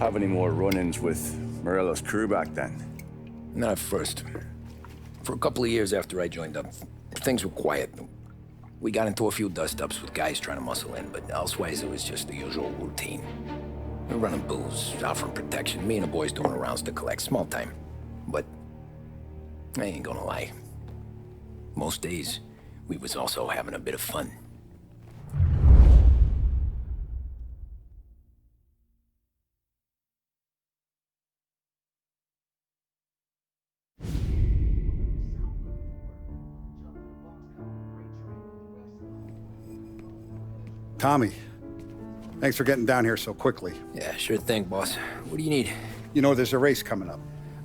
have any more run-ins with Morello's crew back then? Not at first. For a couple of years after I joined up, things were quiet. We got into a few dust-ups with guys trying to muscle in, but elsewise it was just the usual routine. We were running booze, offering protection, me and the boys doing rounds to collect, small time. But I ain't gonna lie. Most days, we was also having a bit of fun. Tommy, thanks for getting down here so quickly. Yeah, sure thing, boss. What do you need? You know there's a race coming up.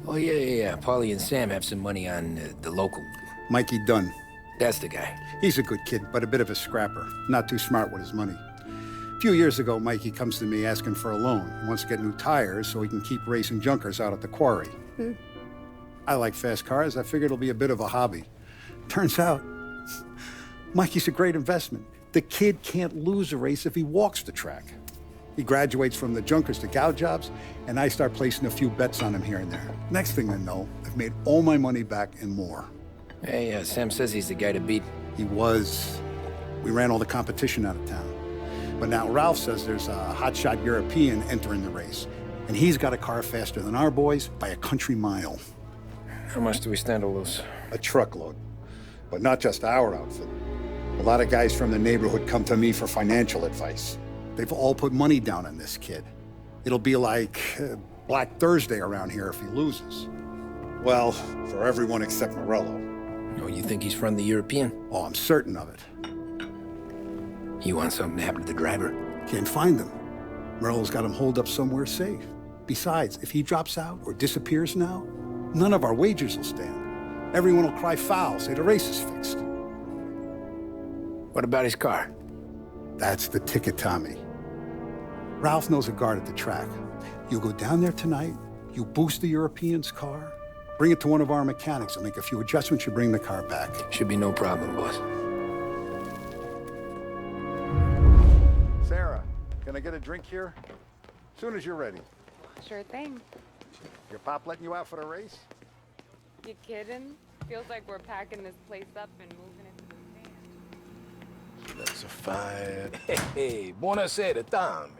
Oh, yeah. Paulie and Sam have some money on the local. Mikey Dunn. That's the guy. He's a good kid, but a bit of a scrapper. Not too smart with his money. A few years ago, Mikey comes to me asking for a loan. He wants to get new tires so he can keep racing junkers out at the quarry. I like fast cars. I figured it'll be a bit of a hobby. Turns out, Mikey's a great investment. The kid can't lose a race if he walks the track. He graduates from the junkers to gal jobs, and I start placing a few bets on him here and there. Next thing I know, I've made all my money back and more. Hey, Sam says he's the guy to beat. He was. We ran all the competition out of town. But now Ralph says there's a hotshot European entering the race, and he's got a car faster than our boys by a country mile. How much do we stand to lose? A truckload. But not just our outfit. A lot of guys from the neighborhood come to me for financial advice. They've all put money down on this kid. It'll be like Black Thursday around here if he loses. Well, for everyone except Morello. Oh, you think he's from the European? Oh, I'm certain of it. You want something to happen to the driver? Can't find him. Morello's got him holed up somewhere safe. Besides, if he drops out or disappears now, none of our wagers will stand. Everyone will cry foul, say the race is fixed. What about his car? That's the ticket, Tommy. Ralph knows a guard at the track. You go down there tonight, you boost the European's car, bring it to one of our mechanics, and make a few adjustments, you bring the car back. Should be no problem, boss. Sarah, can I get a drink here? As soon as you're ready. Sure thing. Your pop letting you out for the race? You kidding? Feels like we're packing this place up and moving it to the stand. That's a 5. Hey, buonasera, Tommy.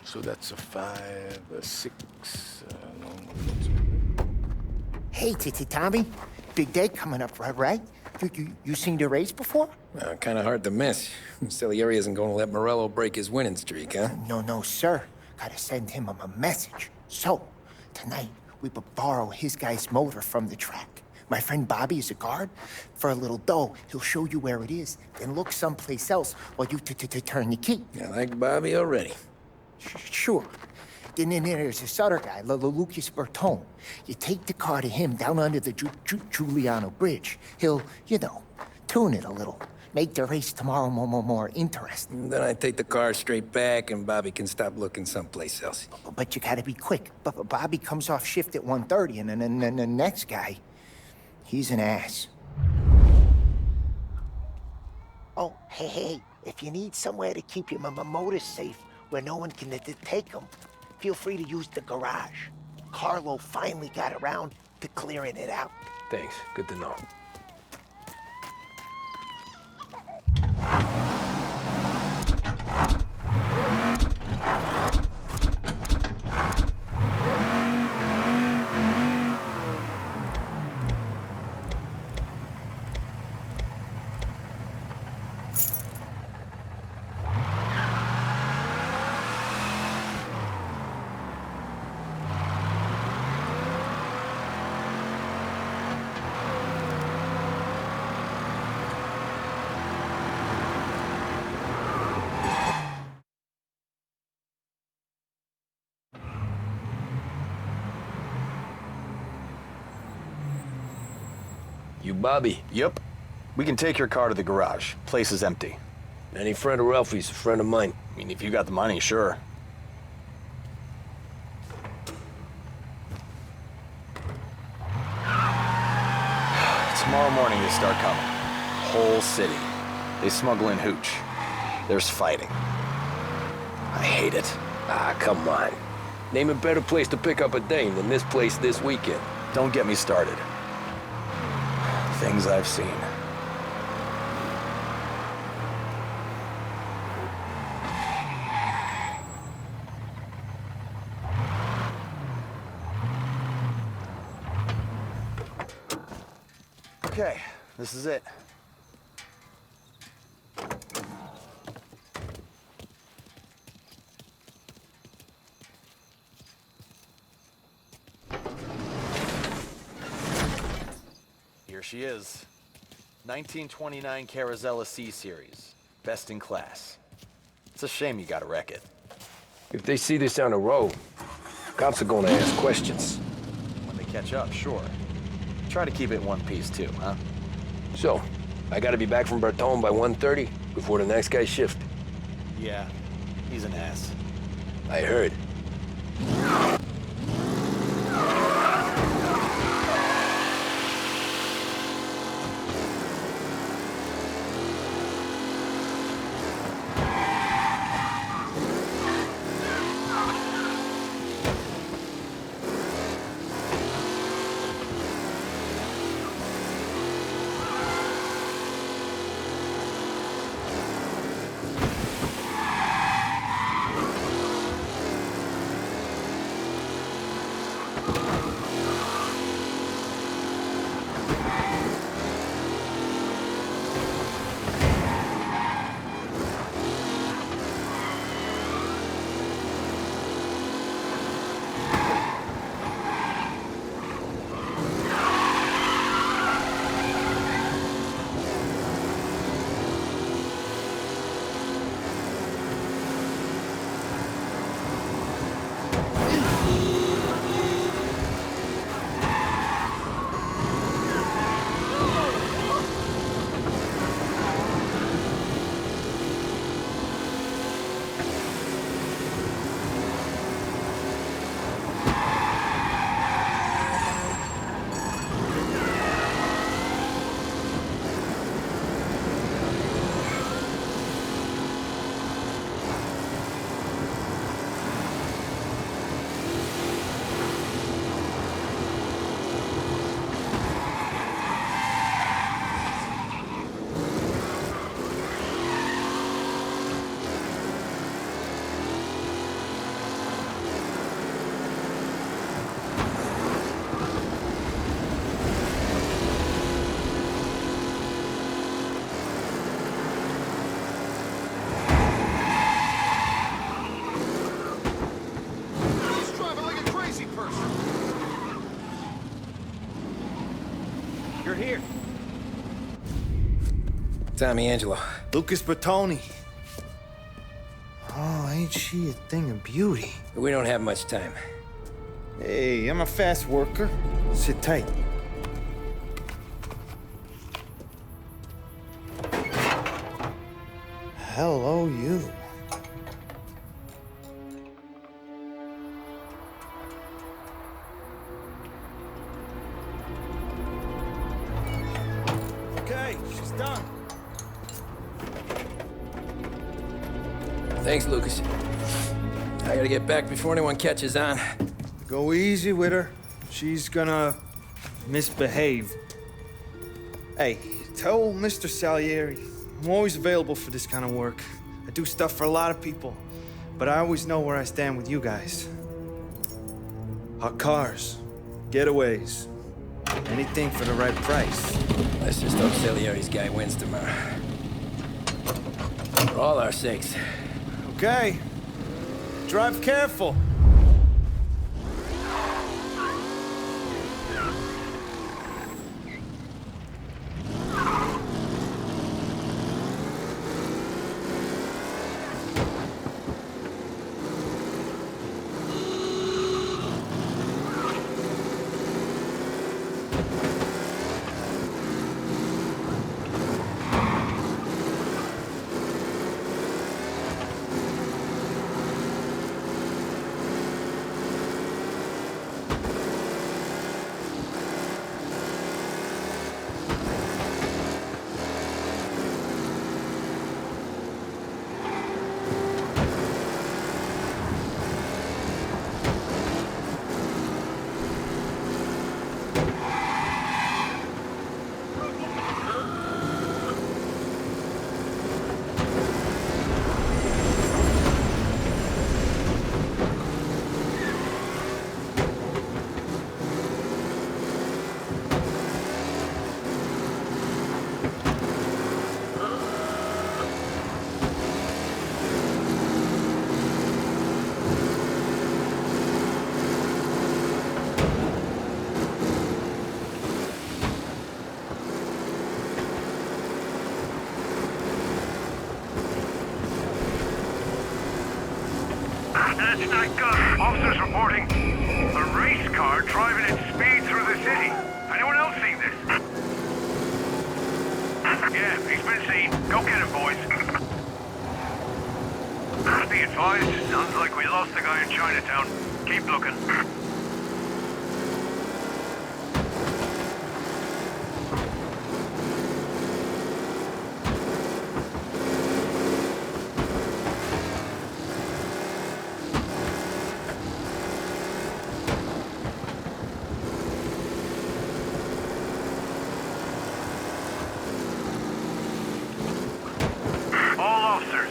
So that's a 5, a 6. Hey, Tommy. Big day coming up, right? You seen the race before? Kind of hard to miss. Salieri isn't going to let Morello break his winning streak, huh? No, sir. Gotta send him a message. So, tonight, we borrow his guy's motor from the track. My friend Bobby is a guard. For a little dough, he'll show you where it is, then look someplace else while you turn your key. I like Bobby already. Sure. Then there's this other guy, Lucas Bertone. You take the car to him down under the Giuliano Bridge. He'll, tune it a little. Make the race tomorrow more interesting. Then I take the car straight back and Bobby can stop looking someplace else. But you gotta be quick. Bobby comes off shift at 1:30, and then the next guy, he's an ass. Oh, hey, if you need somewhere to keep your motor safe where no one can take them, feel free to use the garage. Carlo finally got around to clearing it out. Thanks. Good to know. You Bobby? Yep. We can take your car to the garage. Place is empty. Any friend of Ralphie's, a friend of mine. I mean, if you got the money, sure. Tomorrow morning they start coming. Whole city. They smuggle in hooch. There's fighting. I hate it. Ah, come on. Name a better place to pick up a dame than this place this weekend. Don't get me started. Things I've seen. Okay, this is it. Here she is. 1929 Carazella C-Series. Best in class. It's a shame you gotta wreck it. If they see this on the road, cops are gonna ask questions. When they catch up, sure. Try to keep it in one piece too, huh? So, I gotta be back from Bertone by 1:30 before the next guy's shift. Yeah, he's an ass. I heard. You're here. Tommy Angelo. Lucas Bertoni. Oh, ain't she a thing of beauty? We don't have much time. Hey, I'm a fast worker. Sit tight. Hello, you. Okay, she's done. Thanks, Lucas. I gotta get back before anyone catches on. Go easy with her. She's gonna misbehave. Hey, tell Mr. Salieri I'm always available for this kind of work. I do stuff for a lot of people, but I always know where I stand with you guys. Hot cars, getaways, anything for the right price. Let's just hope Salieri's guy wins tomorrow. For all our sakes. Okay. Drive careful. That's not good. Officers reporting a race car driving at speed through the city. Anyone else seen this? Yeah, he's been seen. Go get him, boys. Be advised, sounds like we lost the guy in Chinatown. Keep looking.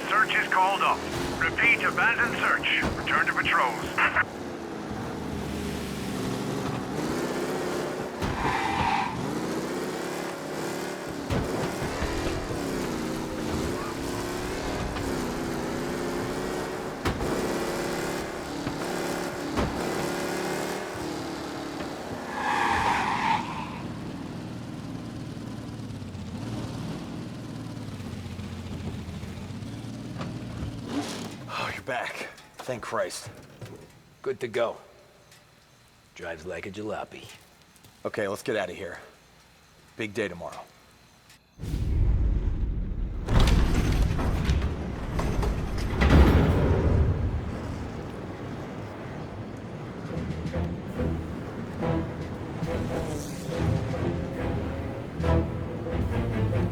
Search is called off. Repeat, abandon search. Return to patrols. Back. Thank Christ. Good to go. Drives like a jalopy. Okay, let's get out of here. Big day tomorrow.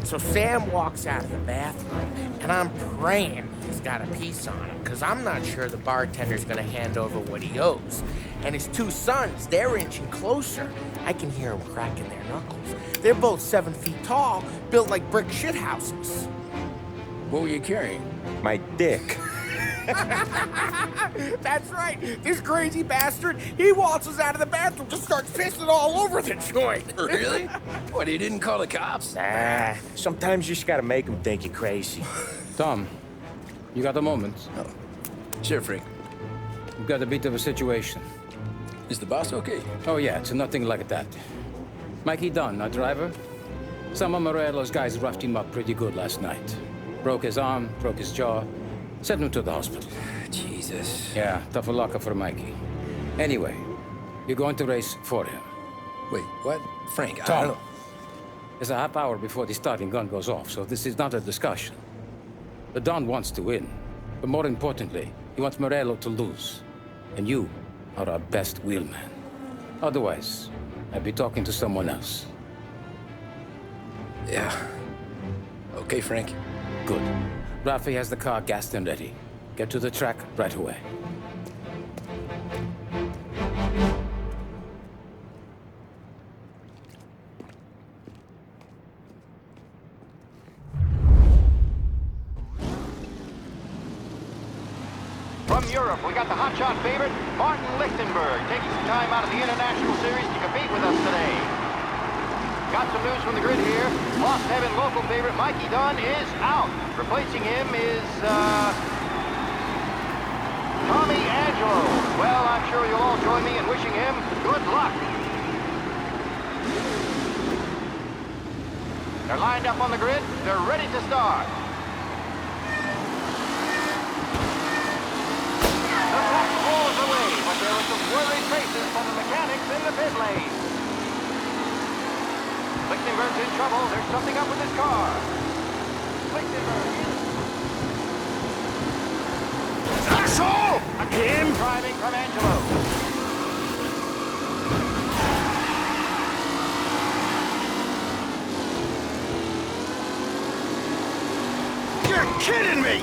So Sam walks out of the bathroom, and I'm praying he's got a piece on him, because I'm not sure the bartender's gonna hand over what he owes. And his two sons, they're inching closer. I can hear them cracking their knuckles. They're both 7 feet tall, built like brick shithouses. What were you carrying? My dick. That's right. This crazy bastard, he waltzes out of the bathroom, just starts pissing all over the joint. Really? What, he didn't call the cops? Nah, sometimes you just gotta make them think you're crazy. Tom, you got a moment? Oh. Sure, Frank. We've got a bit of a situation. Is the boss okay? Oh yeah, it's nothing like that. Mikey Dunn, our driver. Some of Morello's guys roughed him up pretty good last night. Broke his arm, broke his jaw. Sent him to the hospital. Jesus. Yeah, tough luck for Mikey. Anyway, you're going to race for him. Wait, what? Frank, I Tom, don't know. it's a half hour before the starting gun goes off, so this is not a discussion. The Don wants to win, but more importantly, he wants Morello to lose. And you are our best wheelman. Otherwise, I'd be talking to someone else. Yeah. Okay, Frank. Good. Rafi has the car gassed and ready. Get to the track right away. From Europe, we got the hotshot favorite, Martin Lichtenberg, taking some time out of the International Series to compete with us today. Got some news from the grid here. Lost Heaven local favorite Mikey Dunn is out. Replacing him is, Tommy Angelo. Well, I'm sure you'll all join me in wishing him good luck. They're lined up on the grid. They're ready to start. The track rolls away, but there were some worried faces from the mechanics in the pit lane. Lichtenberg's in trouble. There's something up with his car. Lichtenberg is... Asshole! Him driving from Angelo. You're kidding me!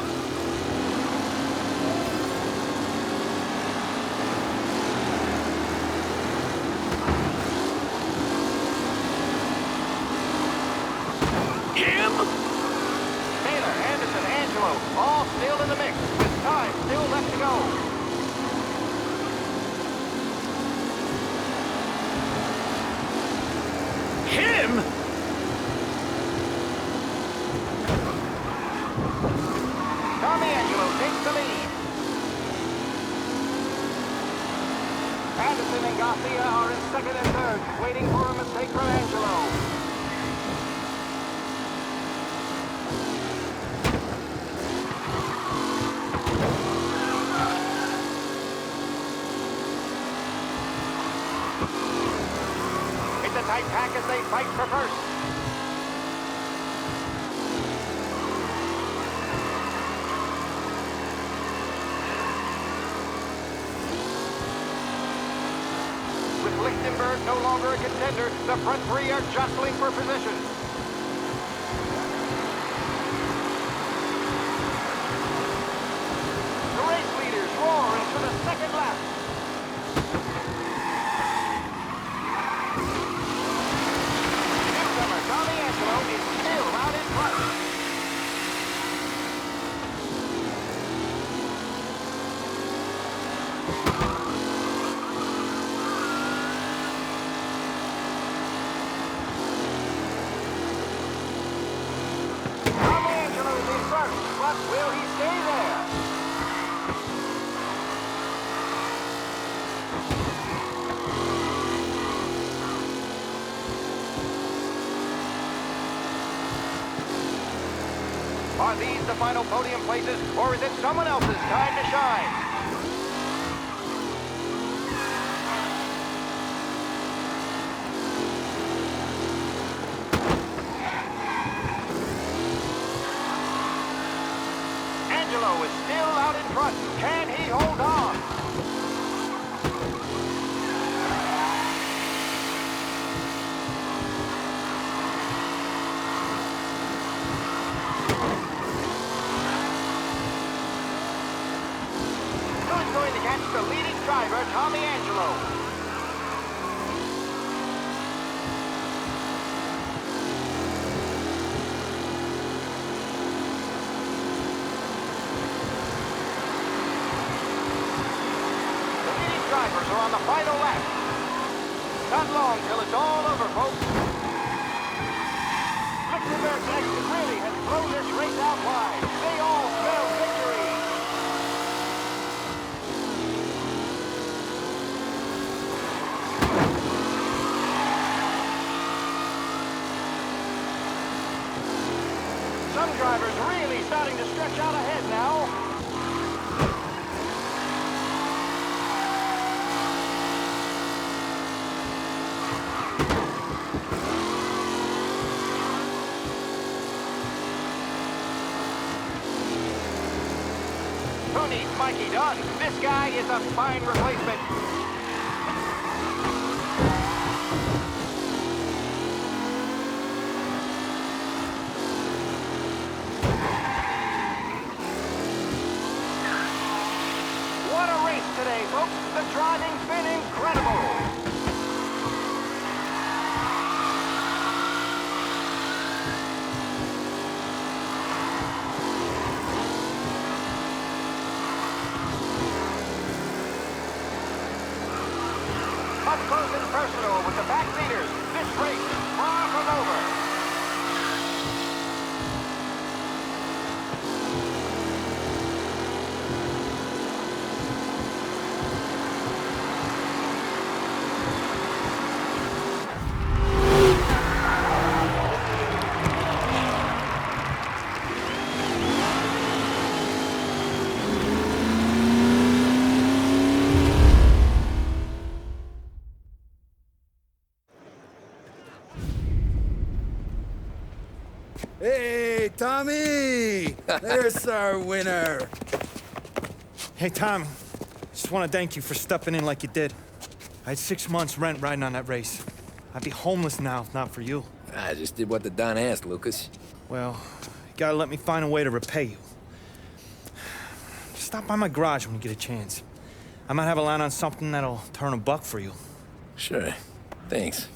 All still in the mix, with time still left to go. Him? Tommy Angelo takes the lead. Anderson and Garcia are in second and third, waiting for a mistake from Angelo. tight pack as they fight for first. With Lichtenberg no longer a contender, the front three are jostling for position. The race leaders roar into the second lap. Newcomer Tommy Angelo is still out in front. Tommy Angelo is in front, but will he stay there? Are these the final podium places, or is it someone else's time to shine? Angelo is still out in front. Can he hold on? Who's going to catch the leading driver, Tommy Angelo? Drivers are on the final lap. Not long till it's all over, folks. Lichtenberg's exit really has thrown this race out wide. They all spell victory. Some drivers really starting to stretch out ahead now. Who needs Mikey Dunn? This guy is a fine replacement. What a race today, folks. The driving's been incredible. Up close and personal with the back leaders. This race is far from over. Hey, Tommy! There's our winner. Hey, Tom. Just want to thank you for stepping in like you did. I had 6 months rent riding on that race. I'd be homeless now if not for you. I just did what the Don asked, Lucas. Well, you gotta let me find a way to repay you. Stop by my garage when you get a chance. I might have a line on something that'll turn $1 for you. Sure. Thanks.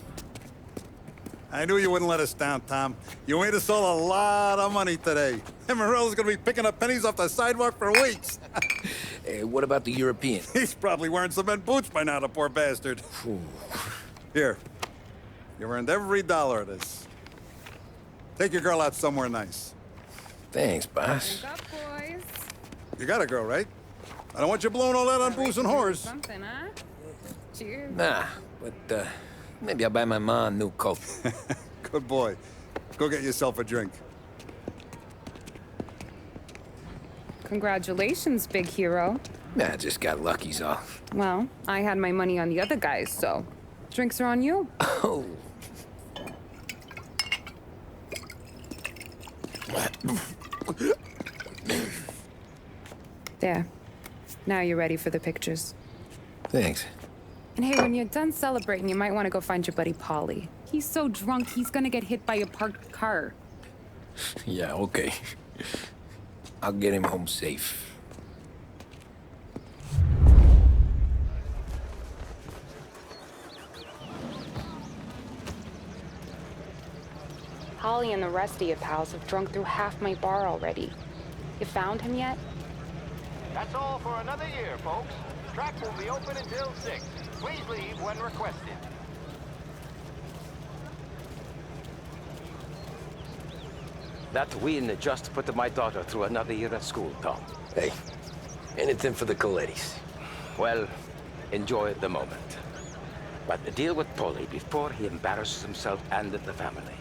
I knew you wouldn't let us down, Tom. You made us all a lot of money today. And Morello's gonna be picking up pennies off the sidewalk for weeks. Hey, what about the European? He's probably wearing cement boots by now, the poor bastard. Here. You earned every dollar of this. Take your girl out somewhere nice. Thanks, boss. Drink up, boys. You got a girl, right? I don't want you blowing all that on booze and whores. Something, huh? Cheers. Nah, but, maybe I'll buy my mom a new coat. Good boy. Go get yourself a drink. Congratulations, big hero. Nah, I just got lucky's all. Well, I had my money on the other guys, so drinks are on you. Oh, There. Now you're ready for the pictures. Thanks. And hey, when you're done celebrating, you might want to go find your buddy Paulie. He's so drunk, he's gonna get hit by a parked car. Yeah, okay. I'll get him home safe. Holly and the rest of your pals have drunk through half my bar already. You found him yet? That's all for another year, folks. Track will be open until 6. Please leave when requested. That win just put my daughter through another year at school, Tom. Hey, anything for the Colettis. Well, enjoy the moment. But deal with Paulie before he embarrasses himself and the family.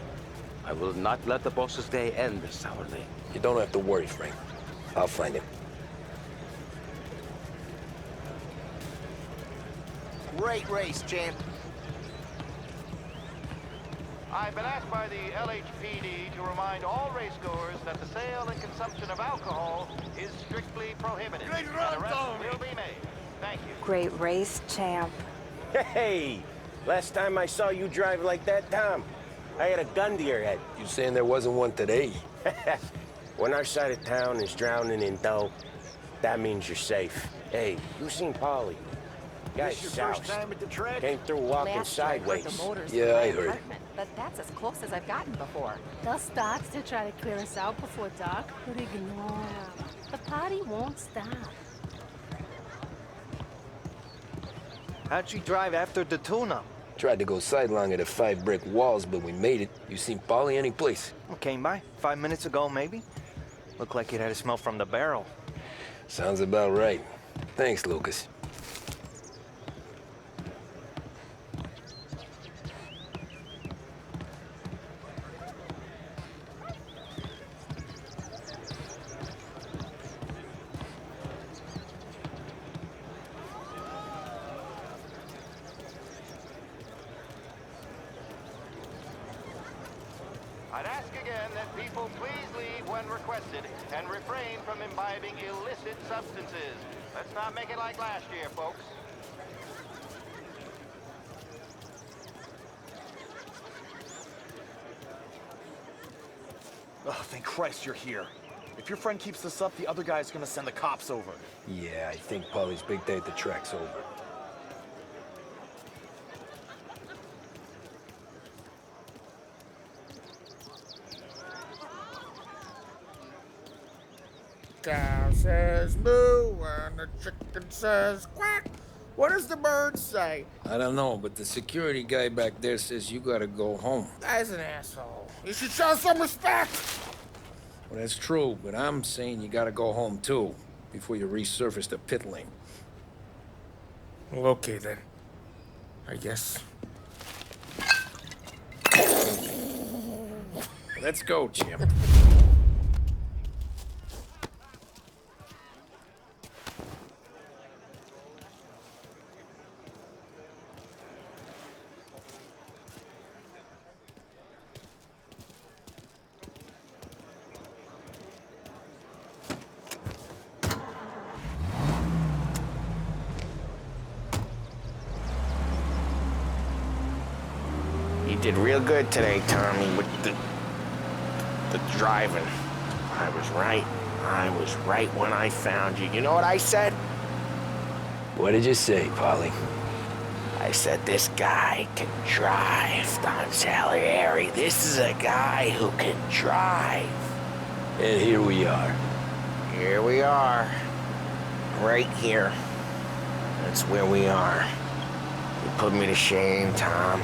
I will not let the boss's day end sourly. You don't have to worry, Frank. I'll find him. Great race, champ. I've been asked by the LHPD to remind all racegoers that the sale and consumption of alcohol is strictly prohibited. An arrest will be made. Thank you. Great race, champ. Hey, last time I saw you drive like that, Tom, I had a gun to your head. You saying there wasn't one today? When our side of town is drowning in dough, that means you're safe. Hey, you seen Paulie? Guy's This your first soused. time at the track? Came through walking Last year I brought sideways. the motors Yeah, from my I heard. apartment, but that's as close as I've gotten before. They'll start to try to clear us out before dark, but ignore them. The party won't stop. How'd you drive after the tuna? Tried to go sidelong at the 5 brick walls, but we made it. You seen Paulie any place? Came by 5 minutes ago, maybe. Looked like it had a smell from the barrel. Sounds about right. Thanks, Lucas. I'd ask again that people please leave when requested and refrain from imbibing illicit substances. Let's not make it like last year, folks. Oh, thank Christ you're here. If your friend keeps this up, the other guy's gonna send the cops over. Yeah, I think Paulie's big day at the track's over. Cow says moo and the chicken says quack. What does the bird say? I don't know, but the security guy back there says you gotta go home. Guy's an asshole. You should show some respect. Well, that's true, but I'm saying you gotta go home too, before you resurface the pit lane. Well, okay then. I guess. Let's go, champ. You did real good today, Tommy, with the driving. I was right. I was right when I found you. You know what I said? What did you say, Paulie? I said, this guy can drive, Don Salieri. This is a guy who can drive. And here we are. Here we are. Right here. That's where we are. You put me to shame, Tom.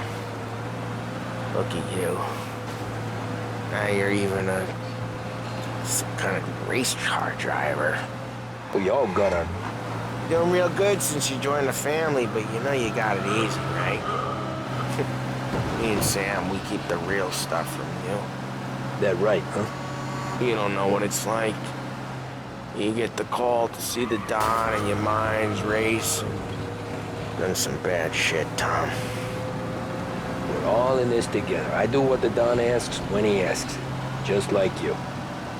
Look at you. Now you're even some kind of race car driver. We all got our... You're doing real good since you joined the family, but you know you got it easy, right? Me and Sam, we keep the real stuff from you. That right, huh? You don't know what it's like. You get the call to see the Don and your mind's race. Done some bad shit, Tom. We're all in this together. I do what the Don asks when he asks. Just like you.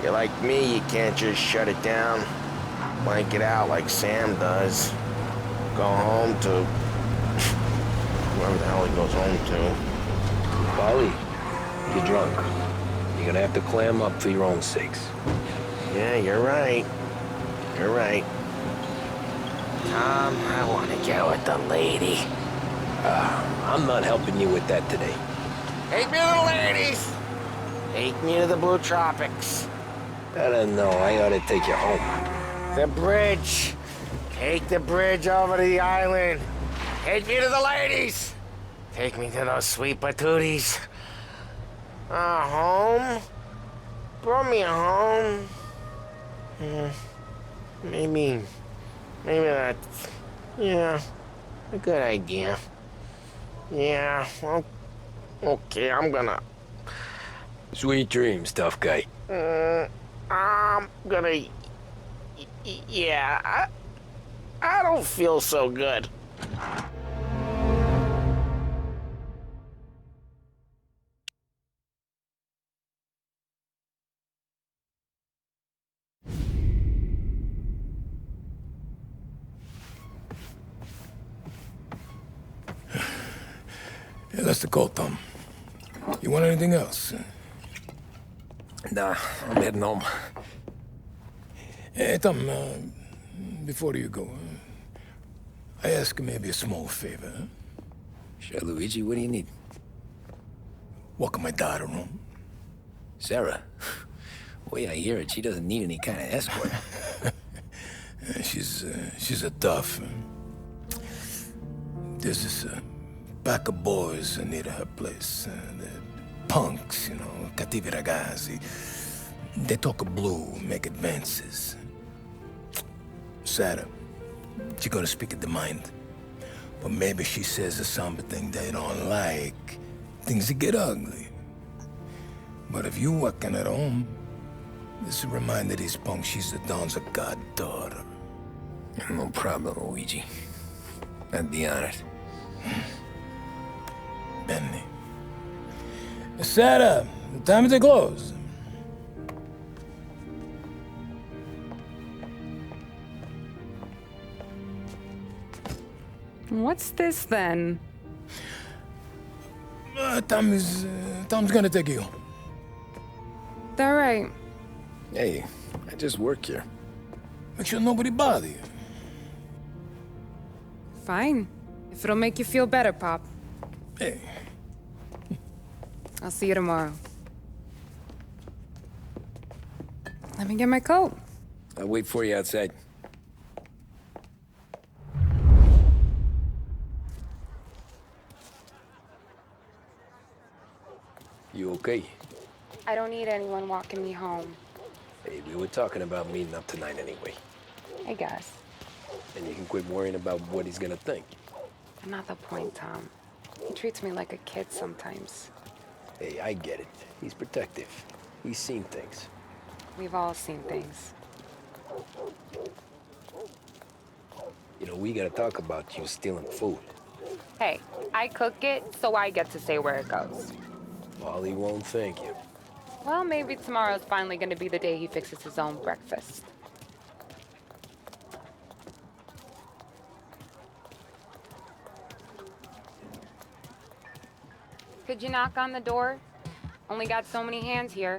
You're like me, you can't just shut it down, blank it out like Sam does. Go home to whoever the hell he goes home to. Polly, you're drunk. You're gonna have to clam up for your own sakes. Yeah, you're right. You're right. Tom, I want to get with the lady. I'm not helping you with that today. Take me to the ladies! Take me to the Blue Tropics. I don't know. I ought to take you home. The bridge. Take the bridge over to the island. Take me to the ladies. Take me to those sweet patooties. Home? Brought me home. Maybe that's, yeah, a good idea. Yeah, well, okay, I'm gonna... Sweet dreams, tough guy. I'm gonna... Yeah, I don't feel so good. Yeah, that's the call, Tom. You want anything else? Nah, I'm heading home. Hey, Tom, before you go, I ask maybe a small favor. Huh? Sure, Luigi, what do you need? Walk my daughter home. Sarah? Boy, I hear it. She doesn't need any kind of escort. She's a tough. There's this pack of boys near her place. They're punks, you know, cattivi ragazzi. They talk blue, make advances. Sarah, she gonna speak at the mind. But maybe she says something they don't like. Things that get ugly. But if you walking at home, this reminder these punks she's the Don's a goddaughter. No problem, Luigi. I'd be honored. Benny. Sarah, time to close. What's this then? Tom's gonna take you. All right. Hey, I just work here. Make sure nobody bother you. Fine. If it'll make you feel better, Pop. Hey. I'll see you tomorrow. Let me get my coat. I'll wait for you outside. You okay? I don't need anyone walking me home. Hey, we were talking about meeting up tonight anyway. I guess. And you can quit worrying about what he's gonna think. Not the point, Tom. He treats me like a kid sometimes. Hey, I get it. He's protective. He's seen things. We've all seen things. You know, we gotta talk about you stealing food. Hey, I cook it, so I get to say where it goes. Wally won't thank you. Well, maybe tomorrow's finally gonna be the day he fixes his own breakfast. Could you knock on the door? Only got so many hands here.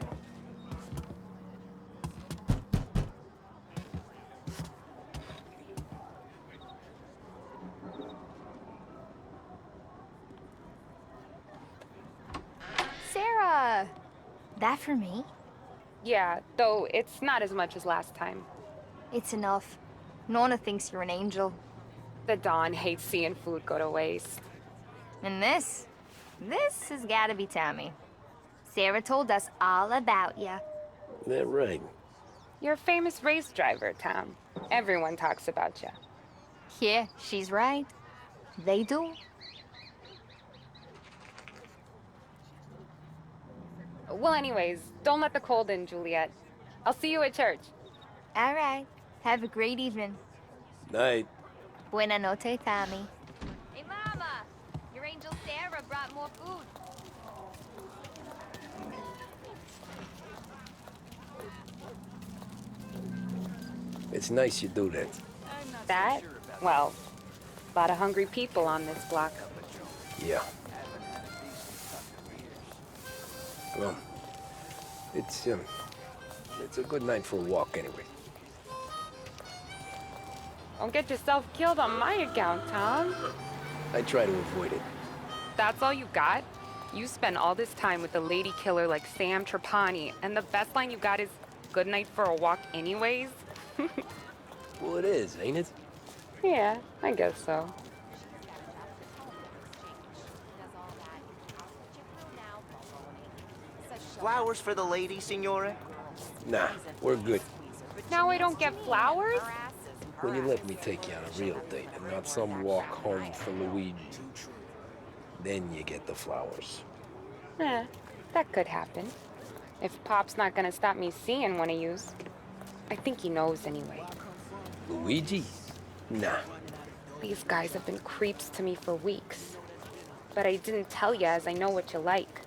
Sarah! That for me? Yeah, though it's not as much as last time. It's enough. Nona thinks you're an angel. The Don hates seeing food go to waste. And this has gotta be Tammy. Sarah told us all about you. That right. You're a famous race driver, Tom. Everyone talks about you. Yeah, she's right. They do. Well, anyways, don't let the cold in, Juliet. I'll see you at church. All right. Have a great evening. Night. Buena noche, Tommy. Hey, Mama! Your angel Sarah brought more food. It's nice you do that. That? Well, a lot of hungry people on this block. Yeah. Well, it's a good night for a walk anyway. Don't get yourself killed on my account, Tom. I try to avoid it. That's all you got? You spend all this time with a lady killer like Sam Trapani, and the best line you got is, "Good night for a walk anyways"? Well, it is, ain't it? Yeah, I guess so. Flowers for the lady, Signore? Nah, we're good. Now I don't get flowers? When you let me take you on a real date and not some walk home for Luigi, then you get the flowers. That could happen. If Pop's not gonna stop me seeing one of yous. I think he knows anyway. Luigi? Nah. These guys have been creeps to me for weeks. But I didn't tell you as I know what you like.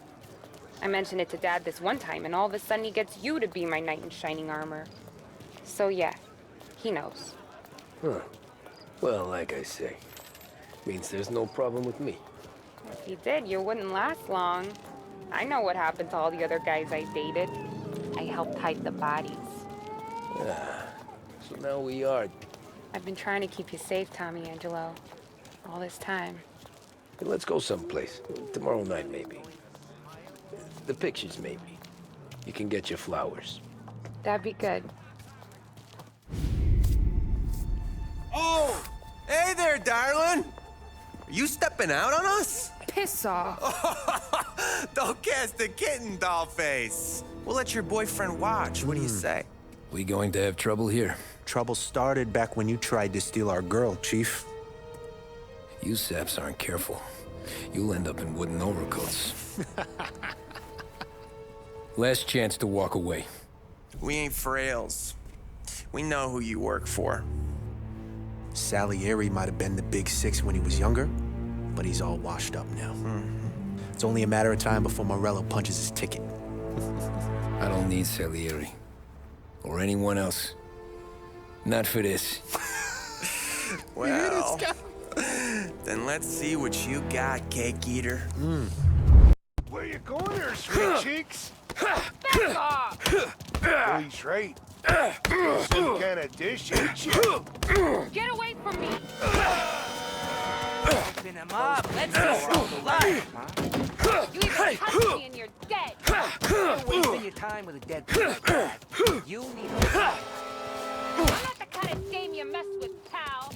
I mentioned it to Dad this one time, and all of a sudden he gets you to be my knight in shining armor. So yeah, he knows. Huh. Well, like I say, means there's no problem with me. If he did, you wouldn't last long. I know what happened to all the other guys I dated. I helped hide the bodies. So now we are. I've been trying to keep you safe, Tommy Angelo. All this time. Let's go someplace. Tomorrow night, maybe. The pictures, maybe. You can get your flowers. That'd be good. Oh! Hey there, darling! Are you stepping out on us? Piss off. Don't cast the kitten, dollface. We'll let your boyfriend watch. What do you say? We going to have trouble here? Trouble started back when you tried to steal our girl, Chief. You saps aren't careful. You'll end up in wooden overcoats. Last chance to walk away. We ain't frails. We know who you work for. Salieri might have been the big six when he was younger, but he's all washed up now. It's only a matter of time before Morello punches his ticket. I don't need Salieri. Or anyone else. Not for this. Well, then let's see what you got, cake eater. Where you going there, sweet cheeks? Back off! Oh, he's right. Some kind of dish, ain't you? Get away from me! Open him up. Let's go. You even touch me and you're dead! You're wasting your time with a dead person. You need a... I'm not the kind of game you mess with, pal!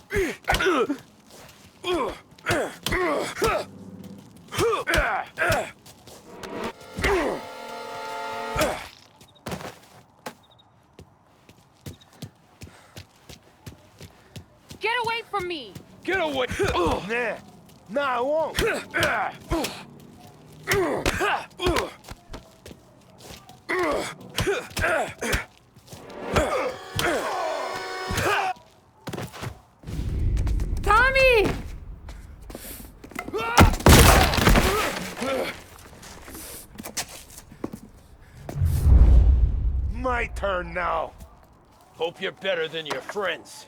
Get away from me! Get away! Nah, I won't. Tommy! My turn now. Hope you're better than your friends.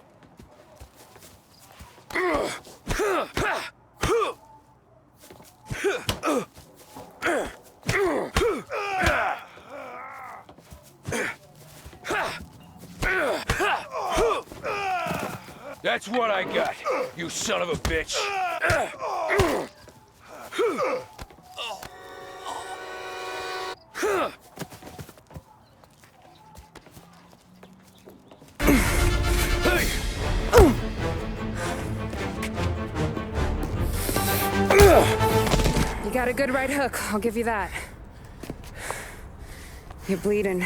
That's what I got, you son of a bitch. You got a good right hook, I'll give you that. You're bleeding.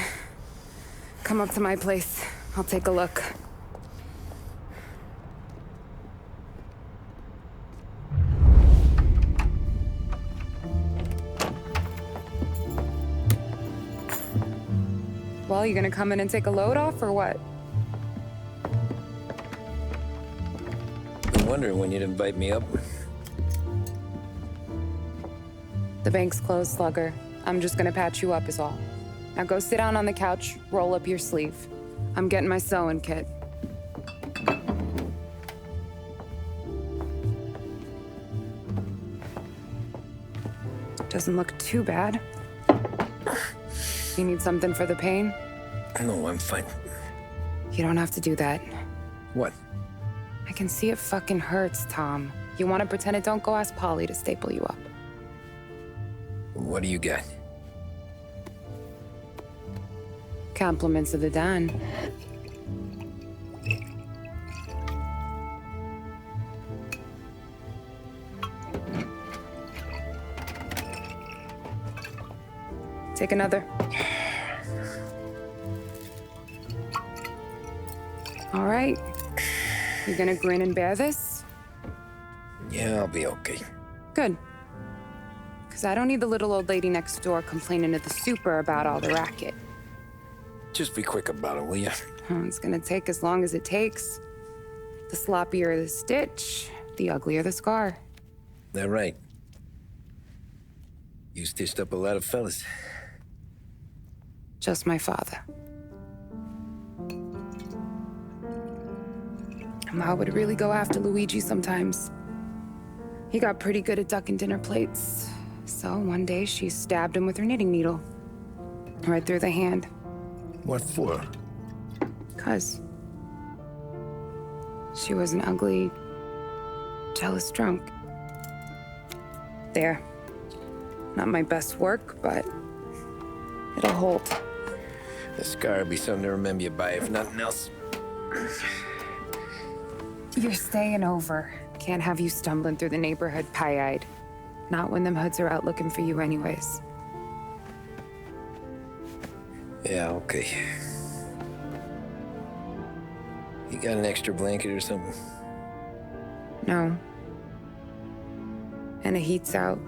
Come up to my place. I'll take a look. Well, you gonna come in and take a load off, or what? Been wondering when you'd invite me up. The bank's closed, Slugger. I'm just gonna patch you up is all. Now go sit down on the couch, roll up your sleeve. I'm getting my sewing kit. Doesn't look too bad. You need something for the pain? No, I'm fine. You don't have to do that. What? I can see it fucking hurts, Tom. You want to pretend it don't go ask Polly to staple you up. What do you got? Compliments of the Don. Take another. All right. You gonna grin and bear this? Yeah, I'll be okay. Good. Because I don't need the little old lady next door complaining to the super about all the racket. Just be quick about it, will ya? It's gonna take as long as it takes. The sloppier the stitch, the uglier the scar. That right. You stitched up a lot of fellas. Just my father. Ma would really go after Luigi sometimes. He got pretty good at ducking dinner plates. So one day she stabbed him with her knitting needle. Right through the hand. What for? 'Cause she was an ugly, jealous drunk. There. Not my best work, but it'll hold. The scar will be something to remember you by, if nothing else. You're staying over. Can't have you stumbling through the neighborhood pie-eyed. Not when them hoods are out looking for you anyways. Yeah, okay. You got an extra blanket or something? No. And the heat's out.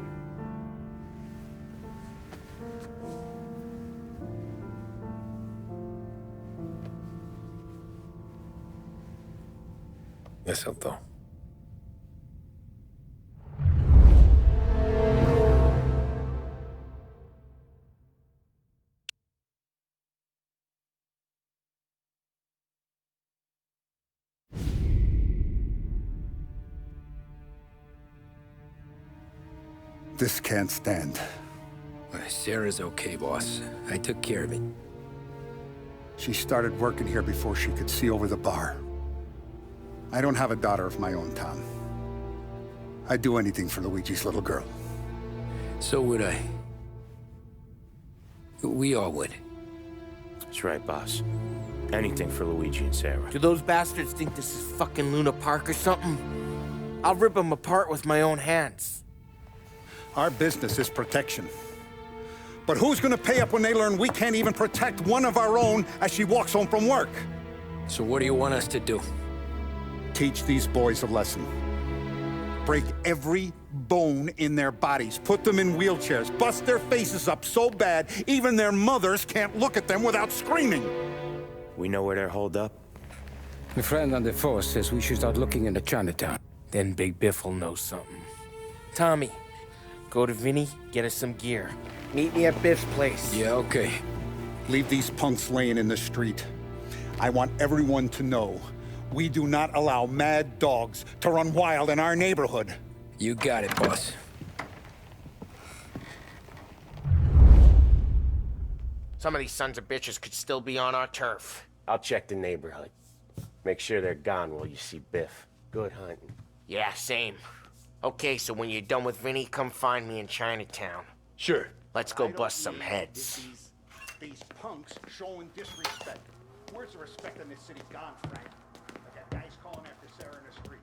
Eso todo. This can't stand. Sarah's okay, boss. I took care of it. She started working here before she could see over the bar. I don't have a daughter of my own, Tom. I'd do anything for Luigi's little girl. So would I. We all would. That's right, boss. Anything for Luigi and Sarah. Do those bastards think this is fucking Luna Park or something? I'll rip them apart with my own hands. Our business is protection. But who's gonna pay up when they learn we can't even protect one of our own as she walks home from work? So what do you want us to do? Teach these boys a lesson. Break every bone in their bodies. Put them in wheelchairs. Bust their faces up so bad, even their mothers can't look at them without screaming. We know where they're holed up? The friend on the force says we should start looking into Chinatown. Then Big Biff will know something. Tommy, go to Vinny, get us some gear. Meet me at Biff's place. Yeah, okay. Leave these punks laying in the street. I want everyone to know we do not allow mad dogs to run wild in our neighborhood. You got it, boss. Some of these sons of bitches could still be on our turf. I'll check the neighborhood. Make sure they're gone while you see Biff. Good hunting. Yeah, same. Okay, so when you're done with Vinny, come find me in Chinatown. Sure. Let's go bust some heads. These punks showing disrespect. Where's the respect in this city gone, Frank? I got guys calling after Sarah in the street.